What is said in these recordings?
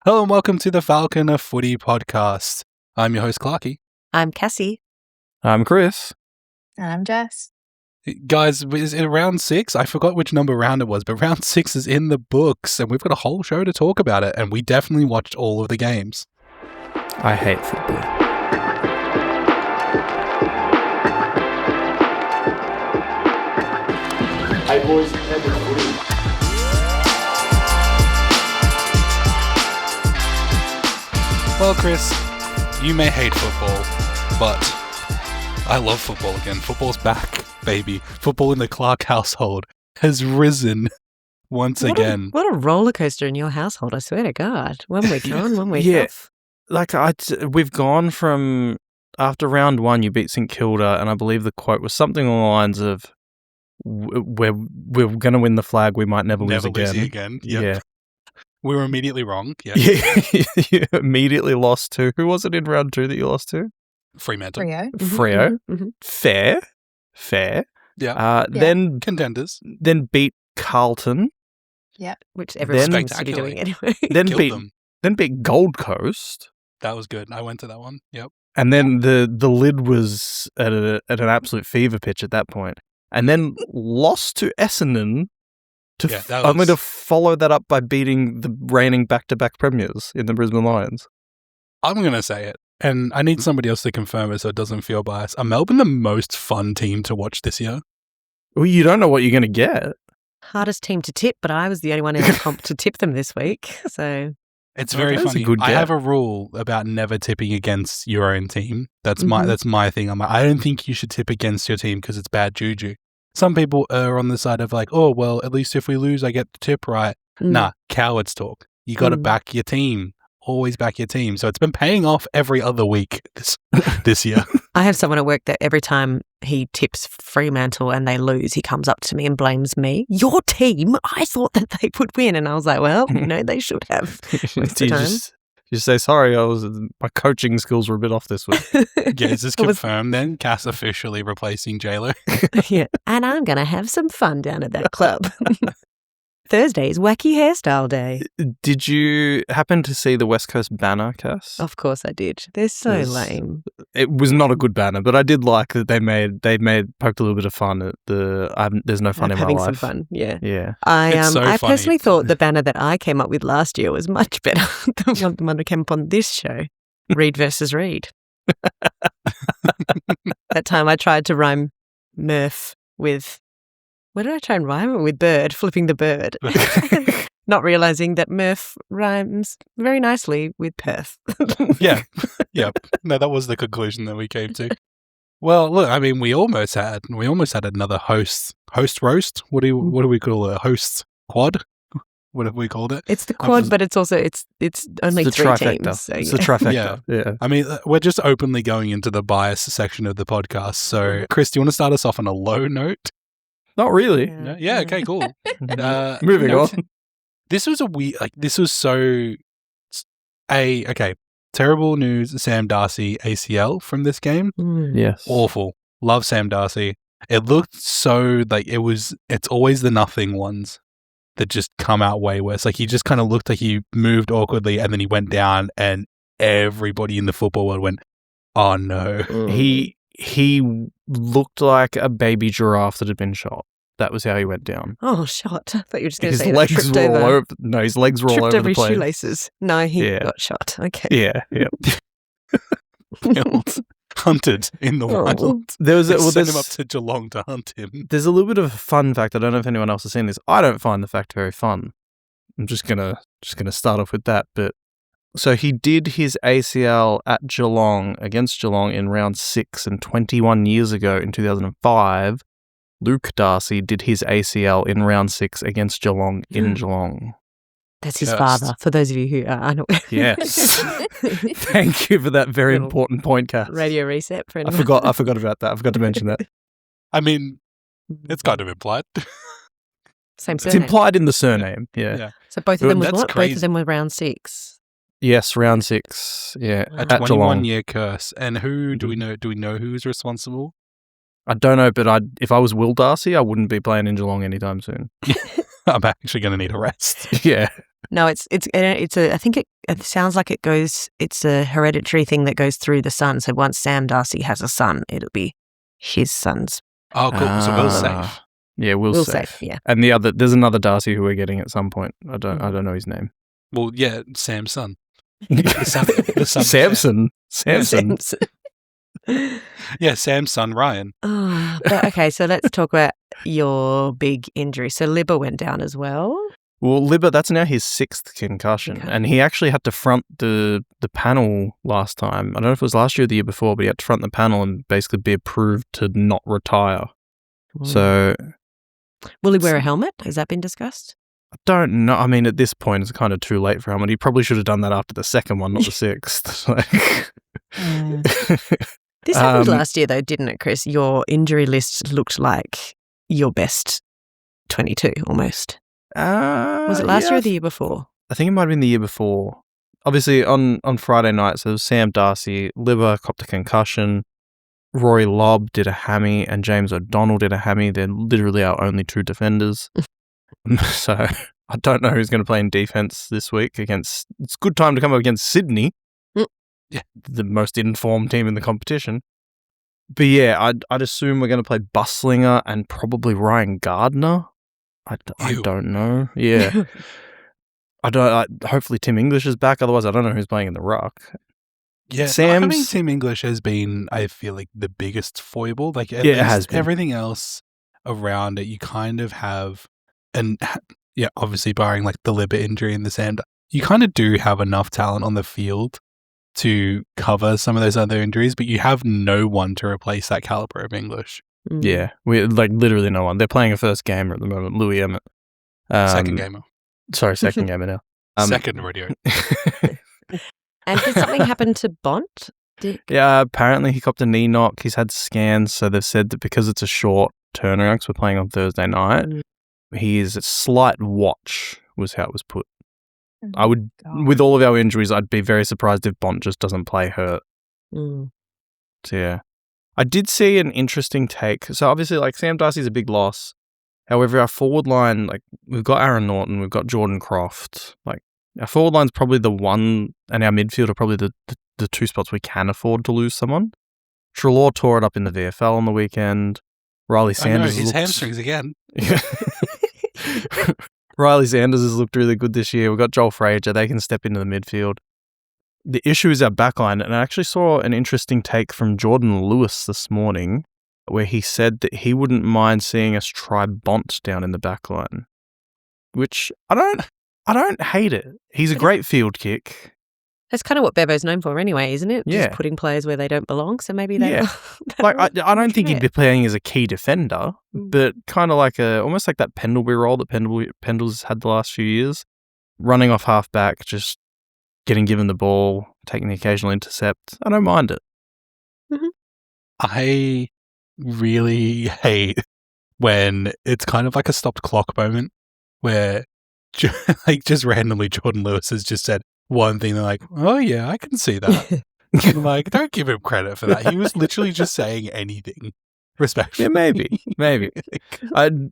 Hello and welcome to the Falcon, a footy podcast. I'm your host, Clarky. I'm Cassie. I'm Chris. And I'm Jess. Guys, is it round 6? I forgot which number round it was, but round 6 is in the books and we've got a whole show to talk about it, and we definitely watched all of the games. I hate football. Hey boys, epic footy. Well, Chris, you may hate football, but I love football again. Football's back, baby. Football in the Clark household has risen once again. What a roller coaster in your household, I swear to God. 1 week on, 1 week off. Like, we've gone from, after round 1, you beat St Kilda, and I believe the quote was something along the lines of, we're going to win the flag, we might never lose again. Yep. Yeah. We were immediately wrong. Yeah. You immediately lost to, who was it in round 2 that you lost to? Fremantle. Freo. Mhm. Fair. Yeah. Then Contenders. beat Carlton. Which everyone Then- seems to be doing anyway. Then Killed them. beat Gold Coast. That was good. I went to that one. Yep. And then the lid was at an absolute fever pitch at that point. And then lost to Essendon only to follow that up by beating the reigning back-to-back premiers in the Brisbane Lions. I'm going to say it, and I need somebody else to confirm it so it doesn't feel biased. Are Melbourne the most fun team to watch this year? Well, you don't know what you're going to get. Hardest team to tip, but I was the only one in the comp to tip them this week. So It's very that's a funny. good I get. have a rule about never tipping against your own team. That's Mhm. my thing. I'm like, I don't think you should tip against your team because it's bad juju. Some people are on the side of like, oh, well, at least if we lose, I get the tip right. Nah, cowards talk. You got to back your team. Always back your team. So it's been paying off every other week this year. I have someone at work that every time he tips Fremantle and they lose, he comes up to me and blames me. Your team? I thought that they would win. And I was like, well, they should have. Most of the you time. just say, sorry, my coaching skills were a bit off this week. Yeah, is this I was- confirmed then? Cass officially replacing J-Lo? Yeah. And I'm going to have some fun down at that club. Thursday is Wacky Hairstyle Day. Did you happen to see the West Coast banner, Cass? Of course I did. They're so Yes. lame. It was not a good banner, but I did like that they poked a little bit of fun at there's no fun I'm in my having life. some fun. Yeah. Yeah. It's so I funny. personally thought the banner that I came up with last year was much better than the one that came up on this show. Reed versus Reed. That time I tried to rhyme Murph with, what did I try and rhyme it with? Bird, flipping the bird. Not realizing that Murph rhymes very nicely with Perth. Yeah. Yep. No, that was the conclusion that we came to. Well, look, I mean, we almost had another host roast. What do we call it? A host quad? What have we called it? It's the quad, but it's also it's only It's the 3 trifecta. teams. So It's yeah. the trifecta. Yeah. I mean, we're just openly going into the bias section of the podcast. So, Chris, do you want to start us off on a low note? Not really. No? Yeah. Okay. Cool. Moving no, on. This was terrible news. Sam Darcy ACL from this game. Yes. Awful. Love Sam Darcy. It looked so like it's always the nothing ones that just come out way worse. Like he just kind of looked like he moved awkwardly and then he went down and everybody in the football world went, oh no. He looked like a baby giraffe that had been shot. That was how he went down. Oh, shot. I thought you were just going to His say that legs tripped were all over. over. No, his legs were all Tripped over over the his place. shoelaces. No, he Yeah. got shot. Okay. Yeah. Killed. Hunted in the wild. There was They well, sent him there's, up to Geelong to hunt him. there's a little bit of a fun fact. I don't know if anyone else has seen this. I don't find the fact very fun. I'm just gonna start off with that. But so he did his ACL at Geelong against Geelong in round 6, and 21 years ago in 2005, Luke Darcy did his ACL in round 6 against Geelong in Geelong. That's his Cursed. father, for those of you who are not. Yes. Thank you for that very Little important point, Cass. Radio reset for I anyone. forgot about that. I forgot to mention that. I mean, it's kind of implied. Same It's surname. implied in the surname. Yeah. Yeah. So both of them was That's what? Both crazy. of them were round 6. Yes, round 6. Yeah, A at Geelong. 21-year curse. And who do we know? Do we know who's responsible? I don't know, but if I was Will Darcy, I wouldn't be playing in Geelong anytime soon. I'm actually going to need a rest. Yeah. No, it's a. I think it sounds like it's a hereditary thing that goes through the son. So once Sam Darcy has a son, it'll be his son's. Oh, cool. So Will's safe. Yeah, Will's safe. Yeah. And there's another Darcy who we're getting at some point. I don't know his name. Well, yeah, Sam's son. The son Samson. Samson. Yeah, Sam's son, Ryan. Oh, but okay, so let's talk about your big injury. So Libba went down as well. Well, Libba, that's now his 6th concussion. Okay. And he actually had to front the panel last time. I don't know if it was last year or the year before, but he had to front the panel and basically be approved to not retire. So... Will he wear a helmet? Has that been discussed? I don't know. I mean, at this point, it's kind of too late for helmet. He probably should have done that after the second one, not the 6th. This happened last year, though, didn't it, Chris? Your injury list looked like your best 22, almost. Was it last year or the year before? I think it might have been the year before. Obviously, on Friday night, so it was Sam Darcy, Libba copped a concussion, Rory Lobb did a hammy, and James O'Donnell did a hammy. They're literally our only 2 defenders. So I don't know who's going to play in defense this week against... It's a good time to come up against Sydney. Yeah, the most informed team in the competition. But yeah, I'd assume we're going to play Buslinger and probably Ryan Gardner. I don't know. Yeah. Hopefully Tim English is back. Otherwise, I don't know who's playing in the ruck. Yeah, having Tim English has been, I feel like, the biggest foible. Like, it has been. Everything else around it, you kind of have, and yeah, obviously barring like the Libba injury and the Sam, you kind of do have enough talent on the field to cover some of those other injuries, but you have no one to replace that caliber of English. Yeah, we like literally no one. They're playing a first gamer at the moment, Louis Emmett. Second gamer. Sorry, second gamer now. Second radio. And did something happen to Bont? Yeah, apparently he copped a knee knock. He's had scans, so they've said that because it's a short turnaround, because we're playing on Thursday night, he is a slight watch, was how it was put. I would, with all of our injuries, I'd be very surprised if Bont just doesn't play hurt. So yeah. I did see an interesting take. So obviously, like, Sam Darcy's a big loss. However, our forward line, like, we've got Aaron Norton, we've got Jordan Croft. Like, our forward line's probably the one, and our midfield are probably the 2 spots we can afford to lose someone. Treloar tore it up in the VFL on the weekend. Riley Sanders. His hamstrings again. Riley Sanders has looked really good this year. We've got Joel Frazier. They can step into the midfield. The issue is our backline, and I actually saw an interesting take from Jordan Lewis this morning where he said that he wouldn't mind seeing us try Bont down in the backline, which I don't hate it. He's a great field kick. That's kind of what Bevo's known for anyway, isn't it? Yeah. Just putting players where they don't belong, so maybe they... Yeah. Like, I don't think he'd be playing as a key defender, but kind of like almost like that Pendlebury role that Pendle's had the last few years. Running off half-back, just getting given the ball, taking the occasional intercept. I don't mind it. I really hate when it's kind of like a stopped clock moment where like just randomly Jordan Lewis has just said one thing. They're like, oh yeah, I can see that. I'm like, don't give him credit for that. He was literally just saying anything respectfully. Yeah, maybe.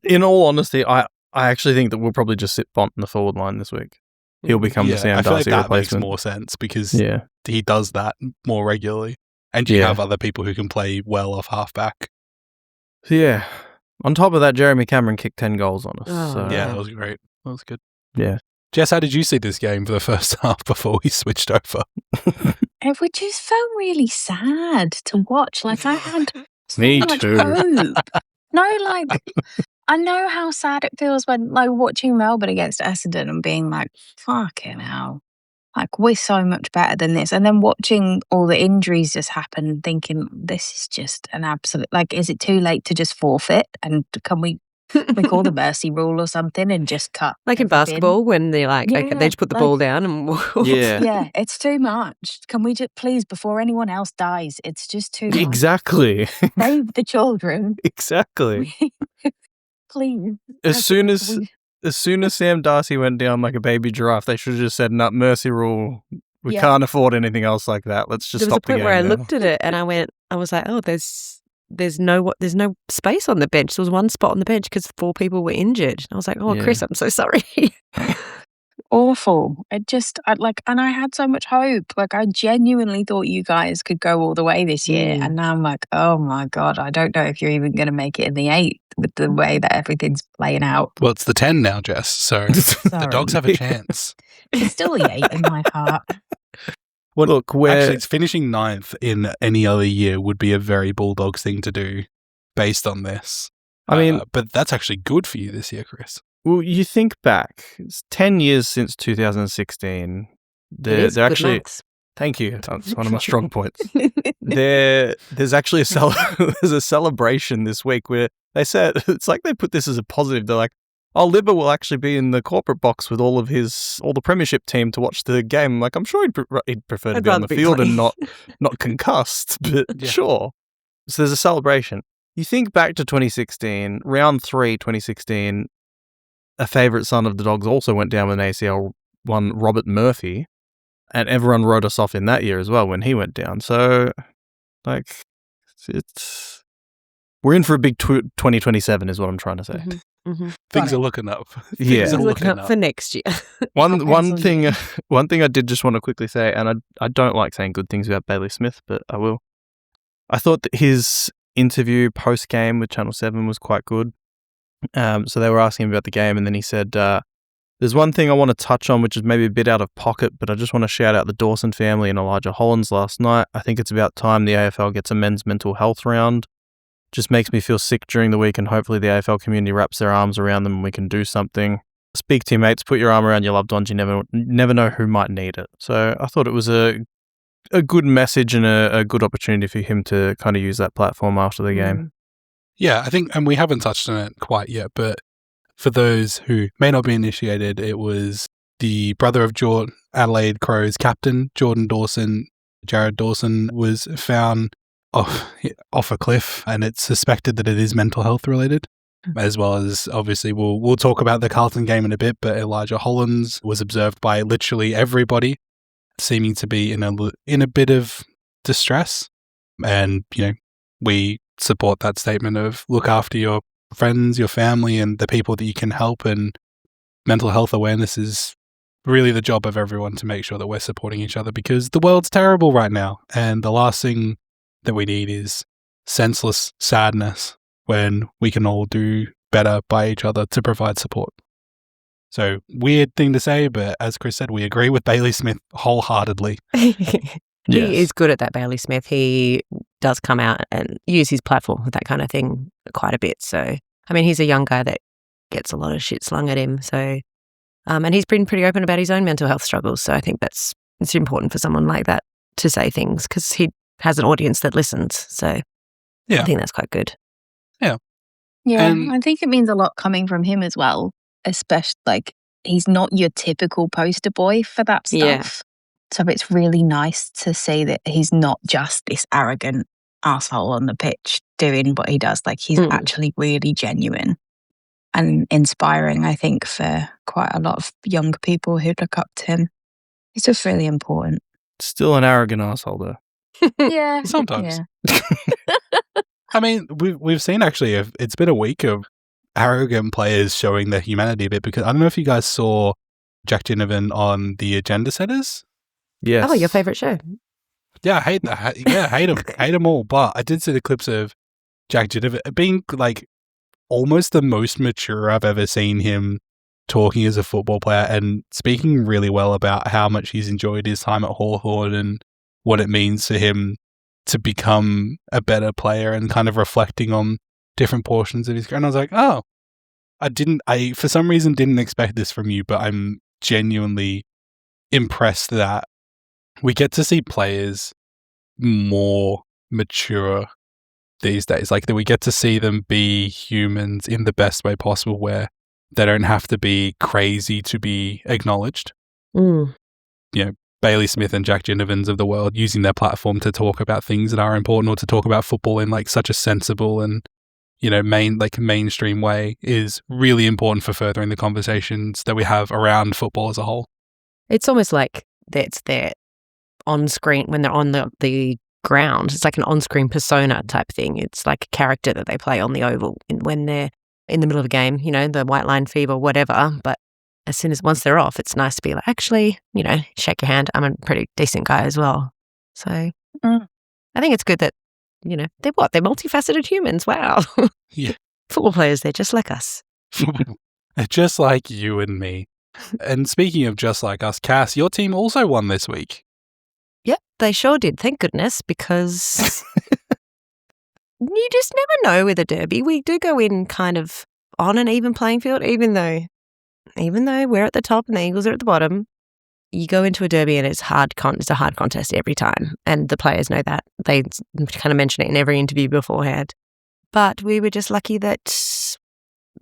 In all honesty, I actually think that we'll probably just sit Bont in the forward line this week. He'll become the Sam Darcy that replacement. Makes more sense because he does that more regularly. And you have other people who can play well off halfback. Yeah. On top of that, Jeremy Cameron kicked 10 goals on us. Yeah, that was great. That was good. Yeah. Jess, how did you see this game for the first half before we switched over? It just felt really sad to watch. Like, I had Me so much too. hope. No, like, I know how sad it feels when, like, watching Melbourne against Essendon and being like, fucking hell. Like, we're so much better than this. And then watching all the injuries just happen, thinking, this is just an absolute... Like, is it too late to just forfeit? And can we call the mercy rule or something and just cut? Like in basketball when they're like, okay, they just put the ball down and... Yeah, it's too much. Can we just, please, before anyone else dies, it's just too much. Exactly. Save the children. Exactly. Please. As soon as Sam Darcy went down like a baby giraffe, they should have just said, "No, mercy rule. We can't afford anything else like that. Let's just stop the game." There was a point where I now." looked at it and I was like, "Oh, there's no space on the bench. There was one spot on the bench because 4 people were injured." I was like, "Oh, Chris, I'm so sorry." awful. And I had so much hope. Like, I genuinely thought you guys could go all the way this year. And now I'm like, oh my God, I don't know if you're even going to make it in the 8 with the way that everything's playing out. Well, it's the 10 now, Jess. So the Sorry. Dogs have a chance. It's still the 8 in my heart. Well, look, Actually, it's finishing 9th in any other year would be a very Bulldogs thing to do based on this. I mean, but that's actually good for you this year, Chris. well, you think back, it's 10 years since 2016. They're actually. Thank you. That's one of my strong points. There's actually there's a celebration this week where they said it's like they put this as a positive. They're like, "Oh, Libba will actually be in the corporate box with all the Premiership team to watch the game." Like, I'm sure he'd prefer to be on the field and not concussed, but sure. So there's a celebration. You think back to 2016, round 3, 2016. A favourite son of the Dogs also went down with an ACL, one Robert Murphy, and everyone wrote us off in that year as well when he went down. So, like, we're in for a big 2027 is what I'm trying to say. Things are looking up. Things are looking up for next year. One thing I did just want to quickly say, and I don't like saying good things about Bailey Smith, but I will. I thought that his interview post game with Channel 7 was quite good. So they were asking him about the game, and then he said, there's one thing I want to touch on, which is maybe a bit out of pocket, but I just want to shout out the Dawson family and Elijah Hollins last night. I think it's about time the AFL gets a men's mental health round. Just makes me feel sick during the week, and hopefully the AFL community wraps their arms around them and we can do something. Speak to your mates, put your arm around your loved ones. You never know who might need it. So I thought it was a good message and a good opportunity for him to kind of use that platform after the game. Yeah, I think, and we haven't touched on it quite yet, but for those who may not be initiated, it was the brother of Adelaide Crows captain, Jordan Dawson. Jared Dawson was found off a cliff, and it's suspected that it is mental health related, as well as, obviously, we'll talk about the Carlton game in a bit, but Elijah Hollins was observed by literally everybody, seeming to be in a bit of distress. And, we support that statement of look after your friends, your family, and the people that you can help. And mental health awareness is really the job of everyone to make sure that we're supporting each other, because the world's terrible right now. And the last thing that we need is senseless sadness when we can all do better by each other to provide support. So, weird thing to say, but as Chris said, we agree with Bailey Smith wholeheartedly. He is good at that, Bailey Smith. He does come out and use his platform for that kind of thing quite a bit. So, I mean, he's a young guy that gets a lot of shit slung at him. So, and he's been pretty open about his own mental health struggles. So I think it's important for someone like that to say things, because he has an audience that listens. So I think that's quite good. Yeah, I think it means a lot coming from him as well, especially, like, he's not your typical poster boy for that stuff. Yeah. So it's really nice to see that he's not just this arrogant asshole on the pitch doing what he does. Like, he's actually really genuine and inspiring, I think, for quite a lot of young people who look up to him. It's just really important. Still an arrogant asshole, though. Yeah. Sometimes. Yeah. I mean, we've seen, actually, it's been a week of arrogant players showing their humanity a bit, because I don't know if you guys saw Jack Ginnivan on The Agenda Setters. Yes. Oh, your favourite show. Yeah, I hate that. Yeah, hate them. Hate them all. But I did see the clips of Jack Ginnivan being, like, almost the most mature I've ever seen him talking as a football player, and speaking really well about how much he's enjoyed his time at Hawthorn and what it means to him to become a better player, and kind of reflecting on different portions of his career. And I was like, oh, I for some reason didn't expect this from you, but I'm genuinely impressed that we get to see players more mature these days. Like, that we get to see them be humans in the best way possible, where they don't have to be crazy to be acknowledged. Bailey Smith and Jack Ginnivans of the world using their platform to talk about things that are important, or to talk about football in, like, such a sensible and, mainstream way, is really important for furthering the conversations that we have around football as a whole. It's almost like that's their on-screen, when they're on the ground, it's like an on-screen persona type thing. It's like a character that they play on the oval when they're in the middle of a game, the white line fever, whatever. But as soon as once they're off, it's nice to be like, actually, shake your hand. I'm a pretty decent guy as well. So I think it's good that, they're multifaceted humans. Wow. Yeah. Football players, they're just like us. Just like you and me. And speaking of just like us, Cass, your team also won this week. Yep, they sure did. Thank goodness, because you just never know with a derby. We do go in kind of on an even playing field, even though we're at the top and the Eagles are at the bottom. You go into a derby and it's a hard contest every time, and the players know that. They kind of mention it in every interview beforehand. But we were just lucky that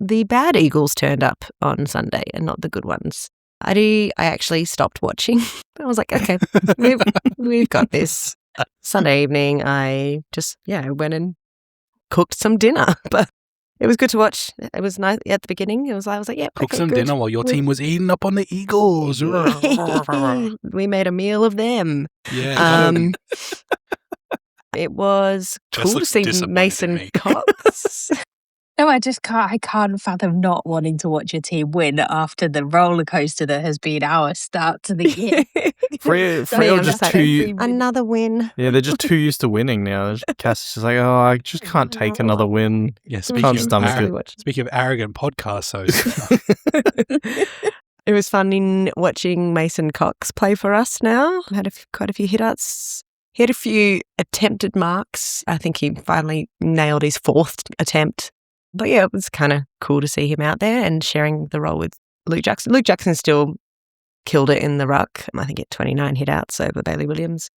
the bad Eagles turned up on Sunday and not the good ones. I actually stopped watching. I was like, okay, we've got this. Sunday evening, I just went and cooked some dinner, but it was good to watch. It was nice at the beginning. I was like, yeah, cook some dinner while your team was eating up on the Eagles. We made a meal of them. Yeah. It was Just cool to see Mason Cox. No, I can't fathom not wanting to watch your team win after the roller coaster that has been our start to the year. Freo just another win. Yeah, they're just too used to winning now. Cass is just like, I just can't take another win. Yeah, speaking of arrogant podcast hosts. It was fun watching Mason Cox play for us now. Had quite a few hit-outs. He had a few attempted marks. I think he finally nailed his 4th attempt. But yeah, it was kind of cool to see him out there and sharing the role with Luke Jackson. Luke Jackson still killed it in the ruck. I think he had 29 hit-outs over Bailey Williams.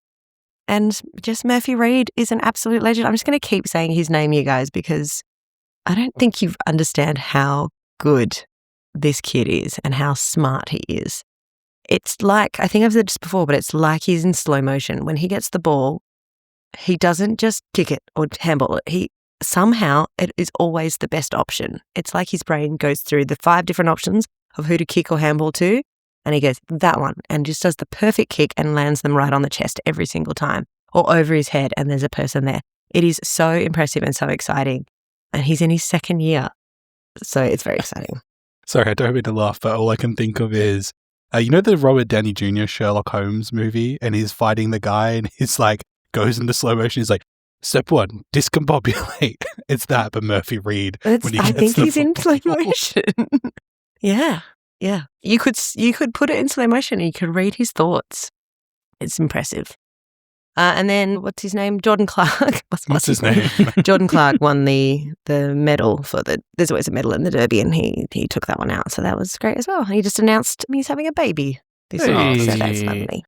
And just Murphy Reid is an absolute legend. I'm just going to keep saying his name, you guys, because I don't think you understand how good this kid is and how smart he is. It's like, I think I've said this before, but it's like he's in slow motion. When he gets the ball, he doesn't just kick it or handball it. Somehow it is always the best option. It's like his brain goes through the 5 different options of who to kick or handball to, and he goes, that one, and just does the perfect kick and lands them right on the chest every single time, or over his head, and there's a person there. It is so impressive and so exciting. And he's in his 2nd year. So it's very exciting. Sorry, I don't mean to laugh, but all I can think of is, the Robert Downey Jr. Sherlock Holmes movie, and he's fighting the guy, and he's like, goes into slow motion. He's like, step 1, discombobulate. It's that, but Murphy Reid. I think he's in slow motion. Yeah. You could put it in slow motion and you could read his thoughts. It's impressive. And then, what's his name? Jordan Clark. What's his name? Jordan Clark won the medal for there's always a medal in the Derby, and he took that one out. So that was great as well. He just announced he's having a baby this week. So that's lovely.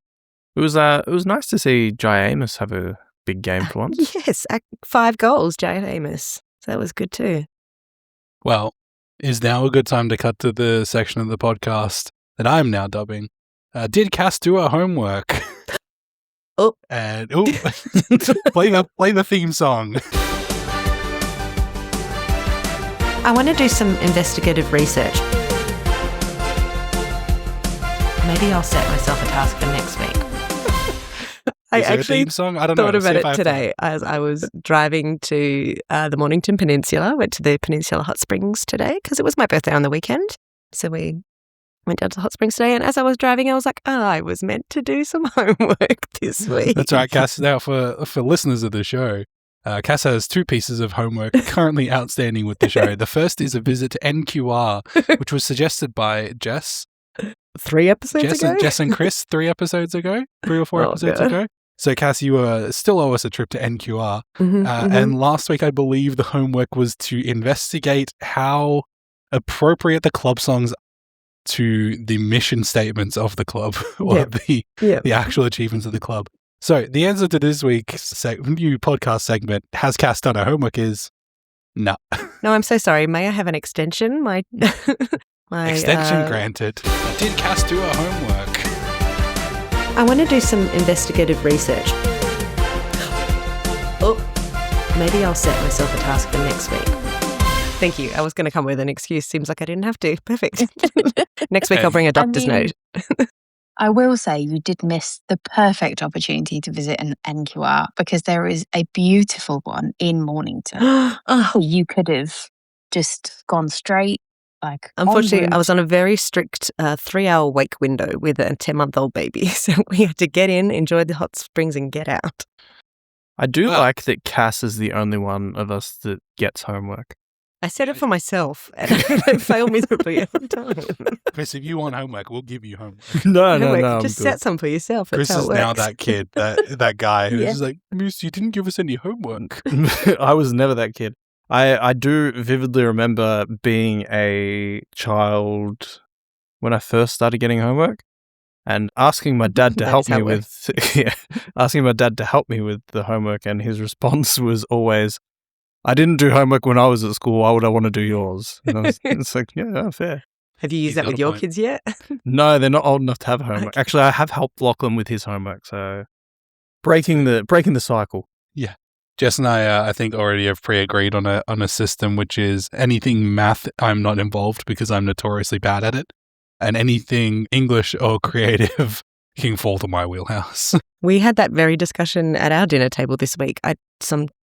It was nice to see Jai Amos have a big game for once. Yes, 5 goals, Jai Amos. So that was good too. Well, is now a good time to cut to the section of the podcast that I'm now dubbing. Did Cass do her homework? Oh. And play the theme song. I want to do some investigative research. Maybe I'll set myself a task for next week. I actually song? I don't thought know. about it today as I was driving to the Mornington Peninsula. Went to the Peninsula Hot Springs today because it was my birthday on the weekend. So we went down to the hot springs today, and as I was driving, I was like, I was meant to do some homework this week. That's right, Cass. Now, for listeners of the show, Cass has 2 pieces of homework currently outstanding with the show. The first is a visit to NQR, which was suggested by Jess. 3 episodes ago? Jess and Chris 3 episodes ago, 3 or 4 episodes ago. So, Cass, you still owe us a trip to NQR. And last week, I believe the homework was to investigate how appropriate the club songs to the mission statements of the club or the actual achievements of the club. So the answer to this week's new podcast segment, has Cass done her homework, is no. No, I'm so sorry. May I have an extension? My extension granted. Did Cass do her homework? I want to do some investigative research. Maybe I'll set myself a task for next week. Thank you. I was going to come with an excuse. Seems like I didn't have to. Perfect. Next week I'll bring a doctor's note. I will say you did miss the perfect opportunity to visit an NQR because there is a beautiful one in Mornington. You could have just gone straight Like, Unfortunately, I onwards. was on a very strict 3-hour wake window with a 10-month-old baby. So we had to get in, enjoy the hot springs, and get out. I do Well- like that Cass is the only one of us that gets homework. I said it for myself, and I fail miserably every time. Chris, if you want homework, we'll give you homework. No, Homework, I'm just good. set some for yourself. That's Chris how is it now works. that kid, that guy who's Yeah. just like, Moose, you didn't give us any homework. I was never that kid. I do vividly remember being a child when I first started getting homework and asking my dad to That help is how me it works. with asking my dad to help me with the homework, and his response was always, I didn't do homework when I was at school, why would I want to do yours? And it's like, yeah, fair. Have you He's used that got with a your point. kids yet? No, they're not old enough to have homework. Okay. Actually, I have helped Lachlan with his homework, so breaking the cycle. Jess and I think, already have pre-agreed on a system, which is anything math, I'm not involved because I'm notoriously bad at it. And anything English or creative can fall to my wheelhouse. We had that very discussion at our dinner table this week. I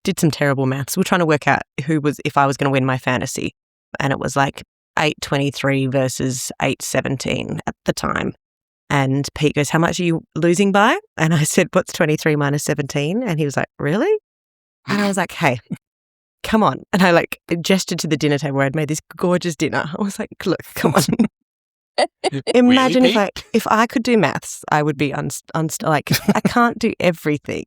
did some terrible maths. We were trying to work out if I was going to win my fantasy. And it was like 823 versus 817 at the time. And Pete goes, how much are you losing by? And I said, what's 23 minus 17? And he was like, really? And I was like, hey, come on. And I gestured to the dinner table where I'd made this gorgeous dinner. I was like, look, come on. Imagine Really, if I could do maths, I would be I can't do everything.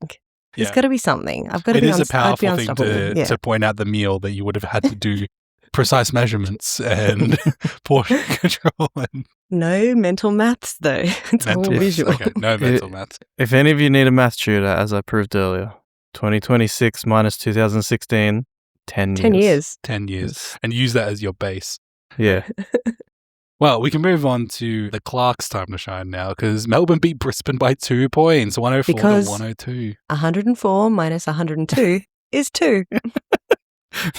There's Yeah. got to be something. I've got to It be is a I'd be powerful thing unstoppable. Yeah. to point out the meal that you would have had to do precise measurements and portion control and No mental maths though. It's all mental maths. visual. Okay, no mental maths. If any of you need a math tutor, as I proved earlier, 2026 minus 2016, 10 years. 10 years. 10 years. And use that as your base. Yeah. Well, we can move on to the Clark's time to shine now because Melbourne beat Brisbane by 2 points, 104 Because- to 102. 104 minus 102 is 2.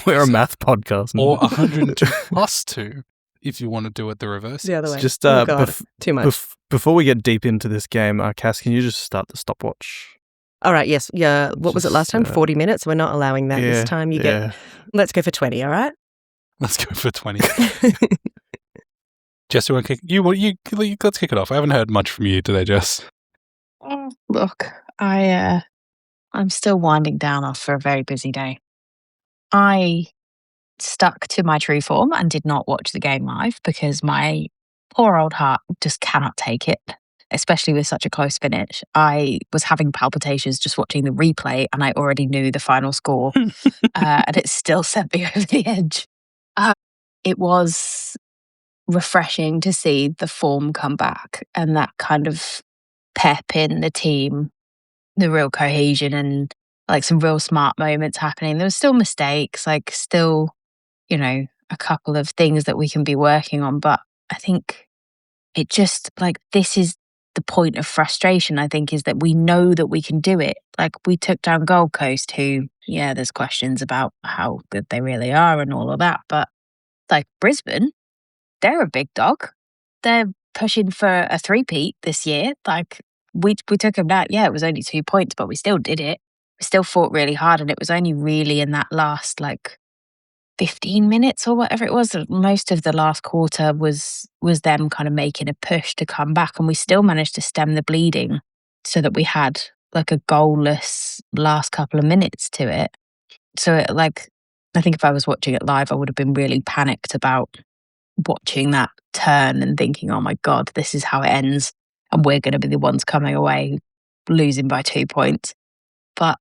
We're a math podcast. Or 102 plus 2 if you want to do it the reverse. The other way. Just Oh, God. Too much. before we get deep into this game, Cass, can you just start the stopwatch? All right. Yes. Yeah. What was it last time? Just, 40 minutes. We're not allowing that this time. Let's go for 20. All right. Let's go for 20. Jess, you want to let's kick it off. I haven't heard much from you today, Jess. Look, I'm still winding down after a very busy day. I stuck to my true form and did not watch the game live because my poor old heart just cannot take it, especially with such a close finish. I was having palpitations just watching the replay and I already knew the final score and it still sent me over the edge. It was refreshing to see the form come back and that kind of pep in the team, the real cohesion and some real smart moments happening. There was still mistakes, still, a couple of things that we can be working on. But I think it just this is the point of frustration, I think, is that we know that we can do it. We took down Gold Coast, who, there's questions about how good they really are and all of that. But Brisbane, they're a big dog. They're pushing for a three-peat this year. We took them down. Yeah, it was only 2 points, but we still did it. We still fought really hard, and it was only really in that last 15 minutes or whatever it was. Most of the last quarter was them kind of making a push to come back, and we still managed to stem the bleeding so that we had a goalless last couple of minutes to it. So I think if I was watching it live, I would have been really panicked about watching that turn and thinking, oh my God, this is how it ends. And we're going to be the ones coming away losing by 2 points. But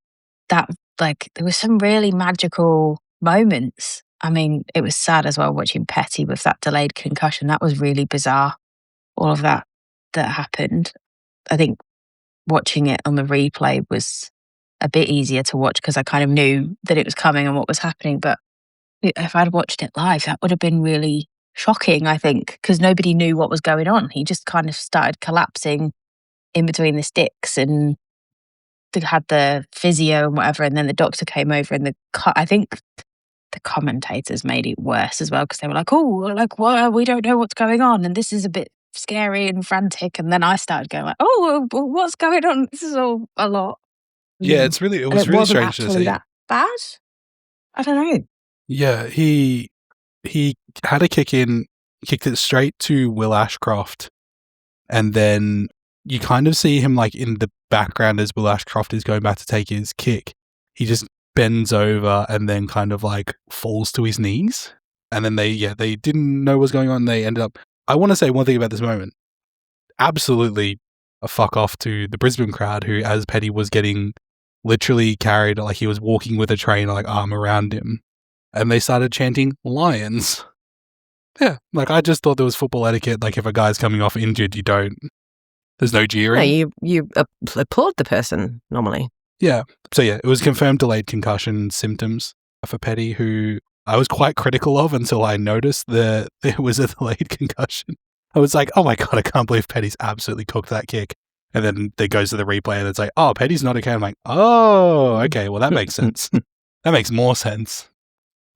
that, there were some really magical moments. I mean, it was sad as well watching Petty with that delayed concussion. That was really bizarre. All of that happened. I think watching it on the replay was a bit easier to watch because I kind of knew that it was coming and what was happening. But if I'd watched it live, that would have been really shocking, I think, because nobody knew what was going on. He just kind of started collapsing in between the sticks and they had the physio and whatever. And then the doctor came over and I think the commentators made it worse as well because they were well, we don't know what's going on. And this is a bit scary and frantic. And then I started going well, what's going on? This is all a lot. Yeah, it was really wasn't strange to actually see. that bad. I don't know. Yeah, he had a kick in kicked it straight to Will Ashcroft. And then you kind of see him like in the background as Will Ashcroft is going back to take his kick. He just bends over and then kind of like falls to his knees. And then they didn't know what was going on. They ended up, I want to say one thing about this moment. Absolutely a fuck off to the Brisbane crowd who, as Petty was getting literally carried, like he was walking with a trainer, like arm around him. And they started chanting Lions. Yeah, like I just thought there was football etiquette. Like if a guy's coming off injured, there's no jeering. No, you applaud the person normally. Yeah. So yeah, it was confirmed delayed concussion symptoms for Petty, who I was quite critical of until I noticed that it was a delayed concussion. I was like, oh my God, I can't believe Petty's absolutely cooked that kick. And then it goes to the replay and it's like, oh, Petty's not okay. I'm like, oh, okay, well that makes sense. That makes more sense.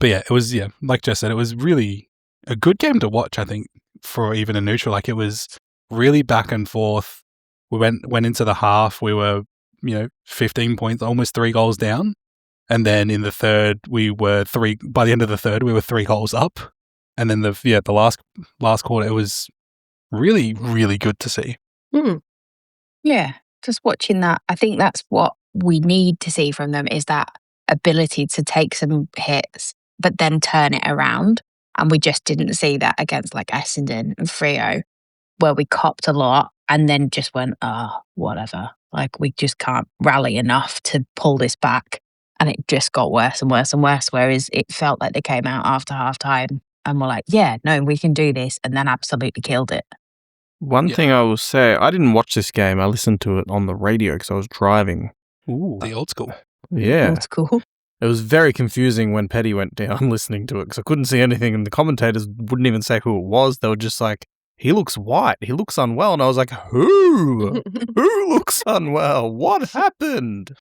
But yeah, it was, like Jess said, it was really a good game to watch, I think, for even a neutral. Like it was really back and forth. We went into the half, we were, 15 points, almost 3 goals down. And then in the third, by the end of the third, we were 3 goals up. And then the last quarter, it was really, really good to see. Mm. Yeah, just watching that, I think that's what we need to see from them is that ability to take some hits, but then turn it around. And we just didn't see that against like Essendon and Freo, where we copped a lot and then just went, whatever. Like we just can't rally enough to pull this back. And it just got worse and worse and worse. Whereas it felt like they came out after half time and were like, yeah, no, we can do this. And then absolutely killed it. One thing I will say, I didn't watch this game. I listened to it on the radio because I was driving. Ooh, the old school. Yeah. Old school. It was very confusing when Petty went down listening to it because I couldn't see anything and the commentators wouldn't even say who it was. They were just like, he looks white. He looks unwell. And I was like, who? Who looks unwell? What happened?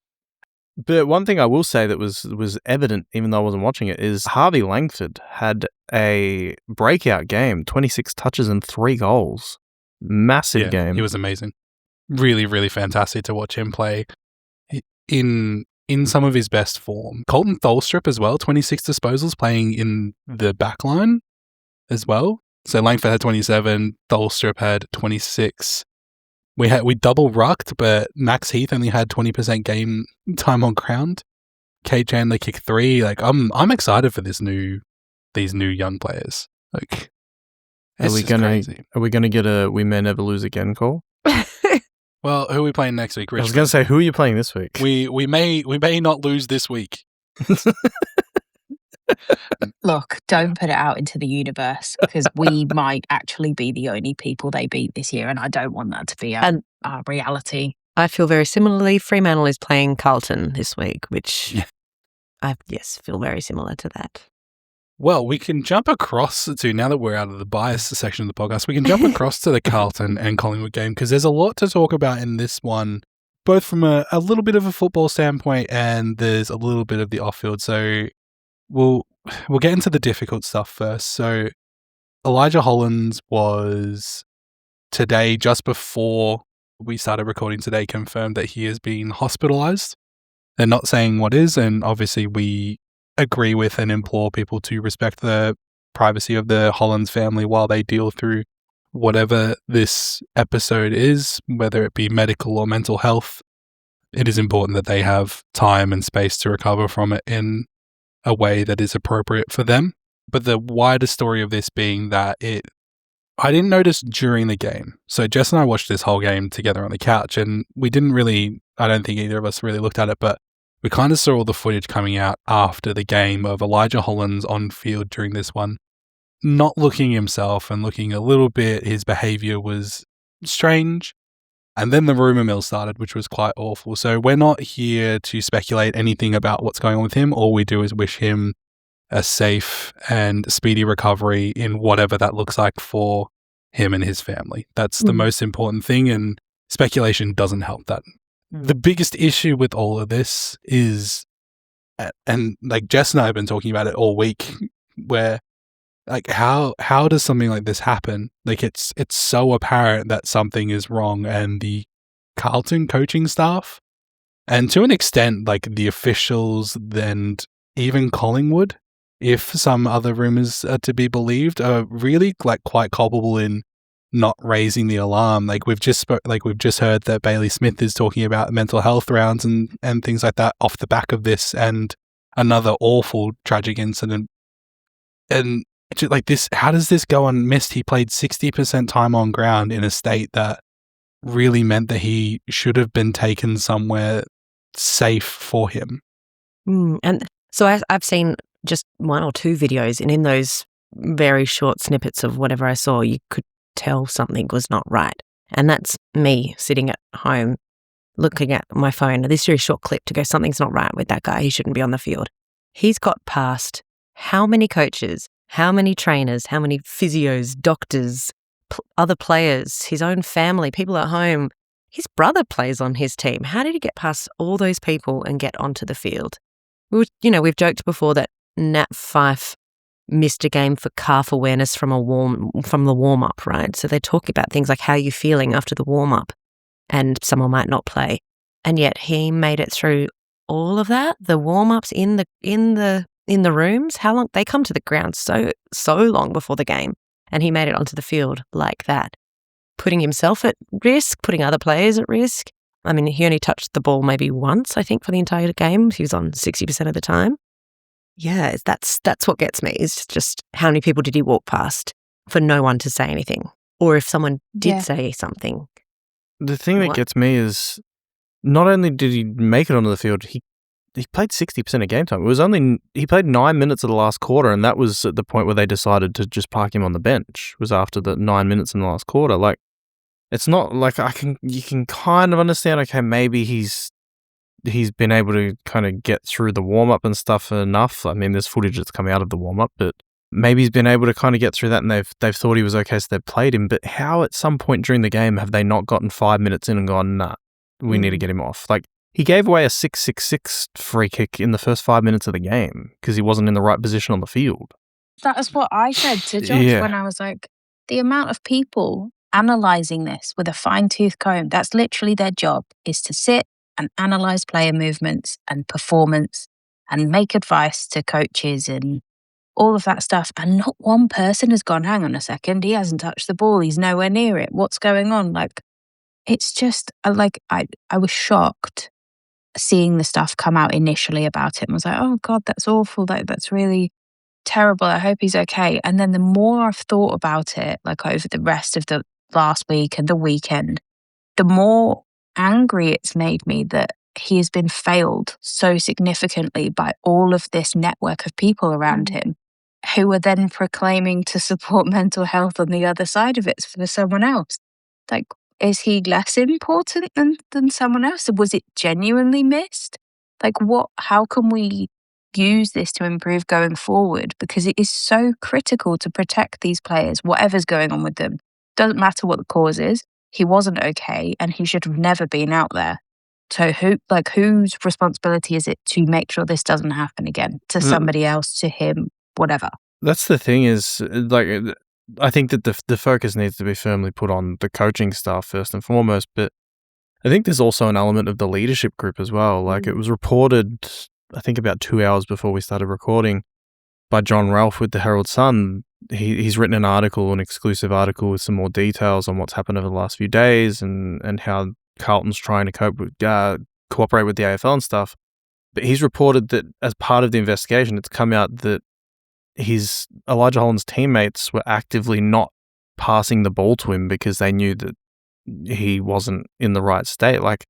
But one thing I will say that was evident, even though I wasn't watching it, is Harvey Langford had a breakout game, 26 touches and 3 goals. Massive game. He was amazing. Really, really fantastic to watch him play in some of his best form. Colton Tholstrup as well, 26 disposals, playing in the back line as well. So Langford had 27, Tholstrup had 26. We double rucked, but Max Heath only had 20% game time on ground. Kate Chandler kicked 3. Like I'm excited for these new young players. Like, are we gonna get a "We May Never Lose Again" call? Well, who are we playing next week, Rich? I was gonna say, who are you playing this week? We may not lose this week. Look, don't put it out into the universe because we might actually be the only people they beat this year, and I don't want that to be our reality. I feel very similarly. Fremantle is playing Carlton this week, which I feel very similar to that. Well, we can jump across to, now that we're out of the bias section of the podcast, we can jump across to the Carlton and Collingwood game because there's a lot to talk about in this one, both from a little bit of a football standpoint and there's a little bit of the off-field. So we'll get into the difficult stuff first. So Elijah Hollands was today, just before we started recording today, confirmed that he has been hospitalized. They're not saying what is, and obviously we agree with and implore people to respect the privacy of the Hollands family while they deal through whatever this episode is, whether it be medical or mental health. It is important that they have time and space to recover from it in a way that is appropriate for them. But the wider story of this being that I didn't notice during the game. So Jess and I watched this whole game together on the couch and we didn't really, I don't think either of us really looked at it, but we kind of saw all the footage coming out after the game of Elijah Hollands on field during this one, not looking himself and looking a little bit, his behavior was strange. And then the rumour mill started, which was quite awful. So we're not here to speculate anything about what's going on with him. All we do is wish him a safe and speedy recovery in whatever that looks like for him and his family. That's the most important thing, and speculation doesn't help that. The biggest issue with all of this is, and like Jess and I have been talking about it all week, where like how does something like this happen? Like it's so apparent that something is wrong, and the Carlton coaching staff, and to an extent like the officials and even Collingwood, if some other rumors are to be believed, are really like quite culpable in not raising the alarm. Like we've just heard that Bailey Smith is talking about mental health rounds and things like that off the back of this, and another awful tragic incident. And like this, how does this go unmissed? He played 60% time on ground in a state that really meant that he should have been taken somewhere safe for him. And so I've seen just 1 or 2 videos, and in those very short snippets of whatever I saw, you could tell something was not right. And that's me sitting at home looking at my phone, this very short clip, to go, something's not right with that guy. He shouldn't be on the field. He's got past how many coaches, how many trainers, how many physios, doctors, other players, his own family, people at home. His brother plays on his team. How did he get past all those people and get onto the field? We've joked before that Nat Fyfe missed a game for calf awareness from the warm-up, right? So they're talking about things like how you're feeling after the warm-up, and someone might not play. And yet he made it through all of that, the warm-ups in the rooms. How long? They come to the ground so long before the game, and he made it onto the field like that, putting himself at risk, putting other players at risk. I mean, he only touched the ball maybe once, I think, for the entire game. He was on 60% of the time. Yeah, that's what gets me, is just how many people did he walk past for no one to say anything? Or if someone did say something. The thing that gets me is not only did he make it onto the field, he played 60% of game time. He played 9 minutes of the last quarter, and that was at the point where they decided to just park him on the bench, was after the 9 minutes in the last quarter. Like, it's not like you can kind of understand, okay, maybe he's been able to kind of get through the warm-up and stuff enough. I mean, there's footage that's come out of the warm-up, but maybe he's been able to kind of get through that, and they've thought he was okay, so they've played him. But how at some point during the game have they not gotten 5 minutes in and gone, nah, we need to get him off? Like, he gave away a 6-6-6 free kick in the first 5 minutes of the game because he wasn't in the right position on the field. That was what I said to Josh when I was like, the amount of people analysing this with a fine-tooth comb, that's literally their job, is to sit and analyse player movements and performance and make advice to coaches and all of that stuff. And not one person has gone, hang on a second, he hasn't touched the ball, he's nowhere near it, what's going on? Like, it's just, like, I was shocked seeing the stuff come out initially about it, and was like, oh God, that's awful, that's really terrible, I hope he's okay. And then the more I've thought about it, like over the rest of the last week and the weekend, the more angry it's made me that he has been failed so significantly by all of this network of people around him who are then proclaiming to support mental health on the other side of it for someone else. Like, is he less important than someone else? Was it genuinely missed? Like, how can we use this to improve going forward? Because it is so critical to protect these players, whatever's going on with them. Doesn't matter what the cause is. He wasn't okay, and he should have never been out there. So whose responsibility is it to make sure this doesn't happen again to somebody else, to him, whatever? That's the thing is, like, I think that the focus needs to be firmly put on the coaching staff first and foremost, but I think there's also an element of the leadership group as well. Like, it was reported, I think about 2 hours before we started recording, by John Ralph with the Herald Sun. He's written an exclusive article with some more details on what's happened over the last few days and how Carlton's trying to cooperate with the AFL and stuff. But he's reported that as part of the investigation, it's come out that Elijah Holland's teammates were actively not passing the ball to him because they knew that he wasn't in the right state. Like,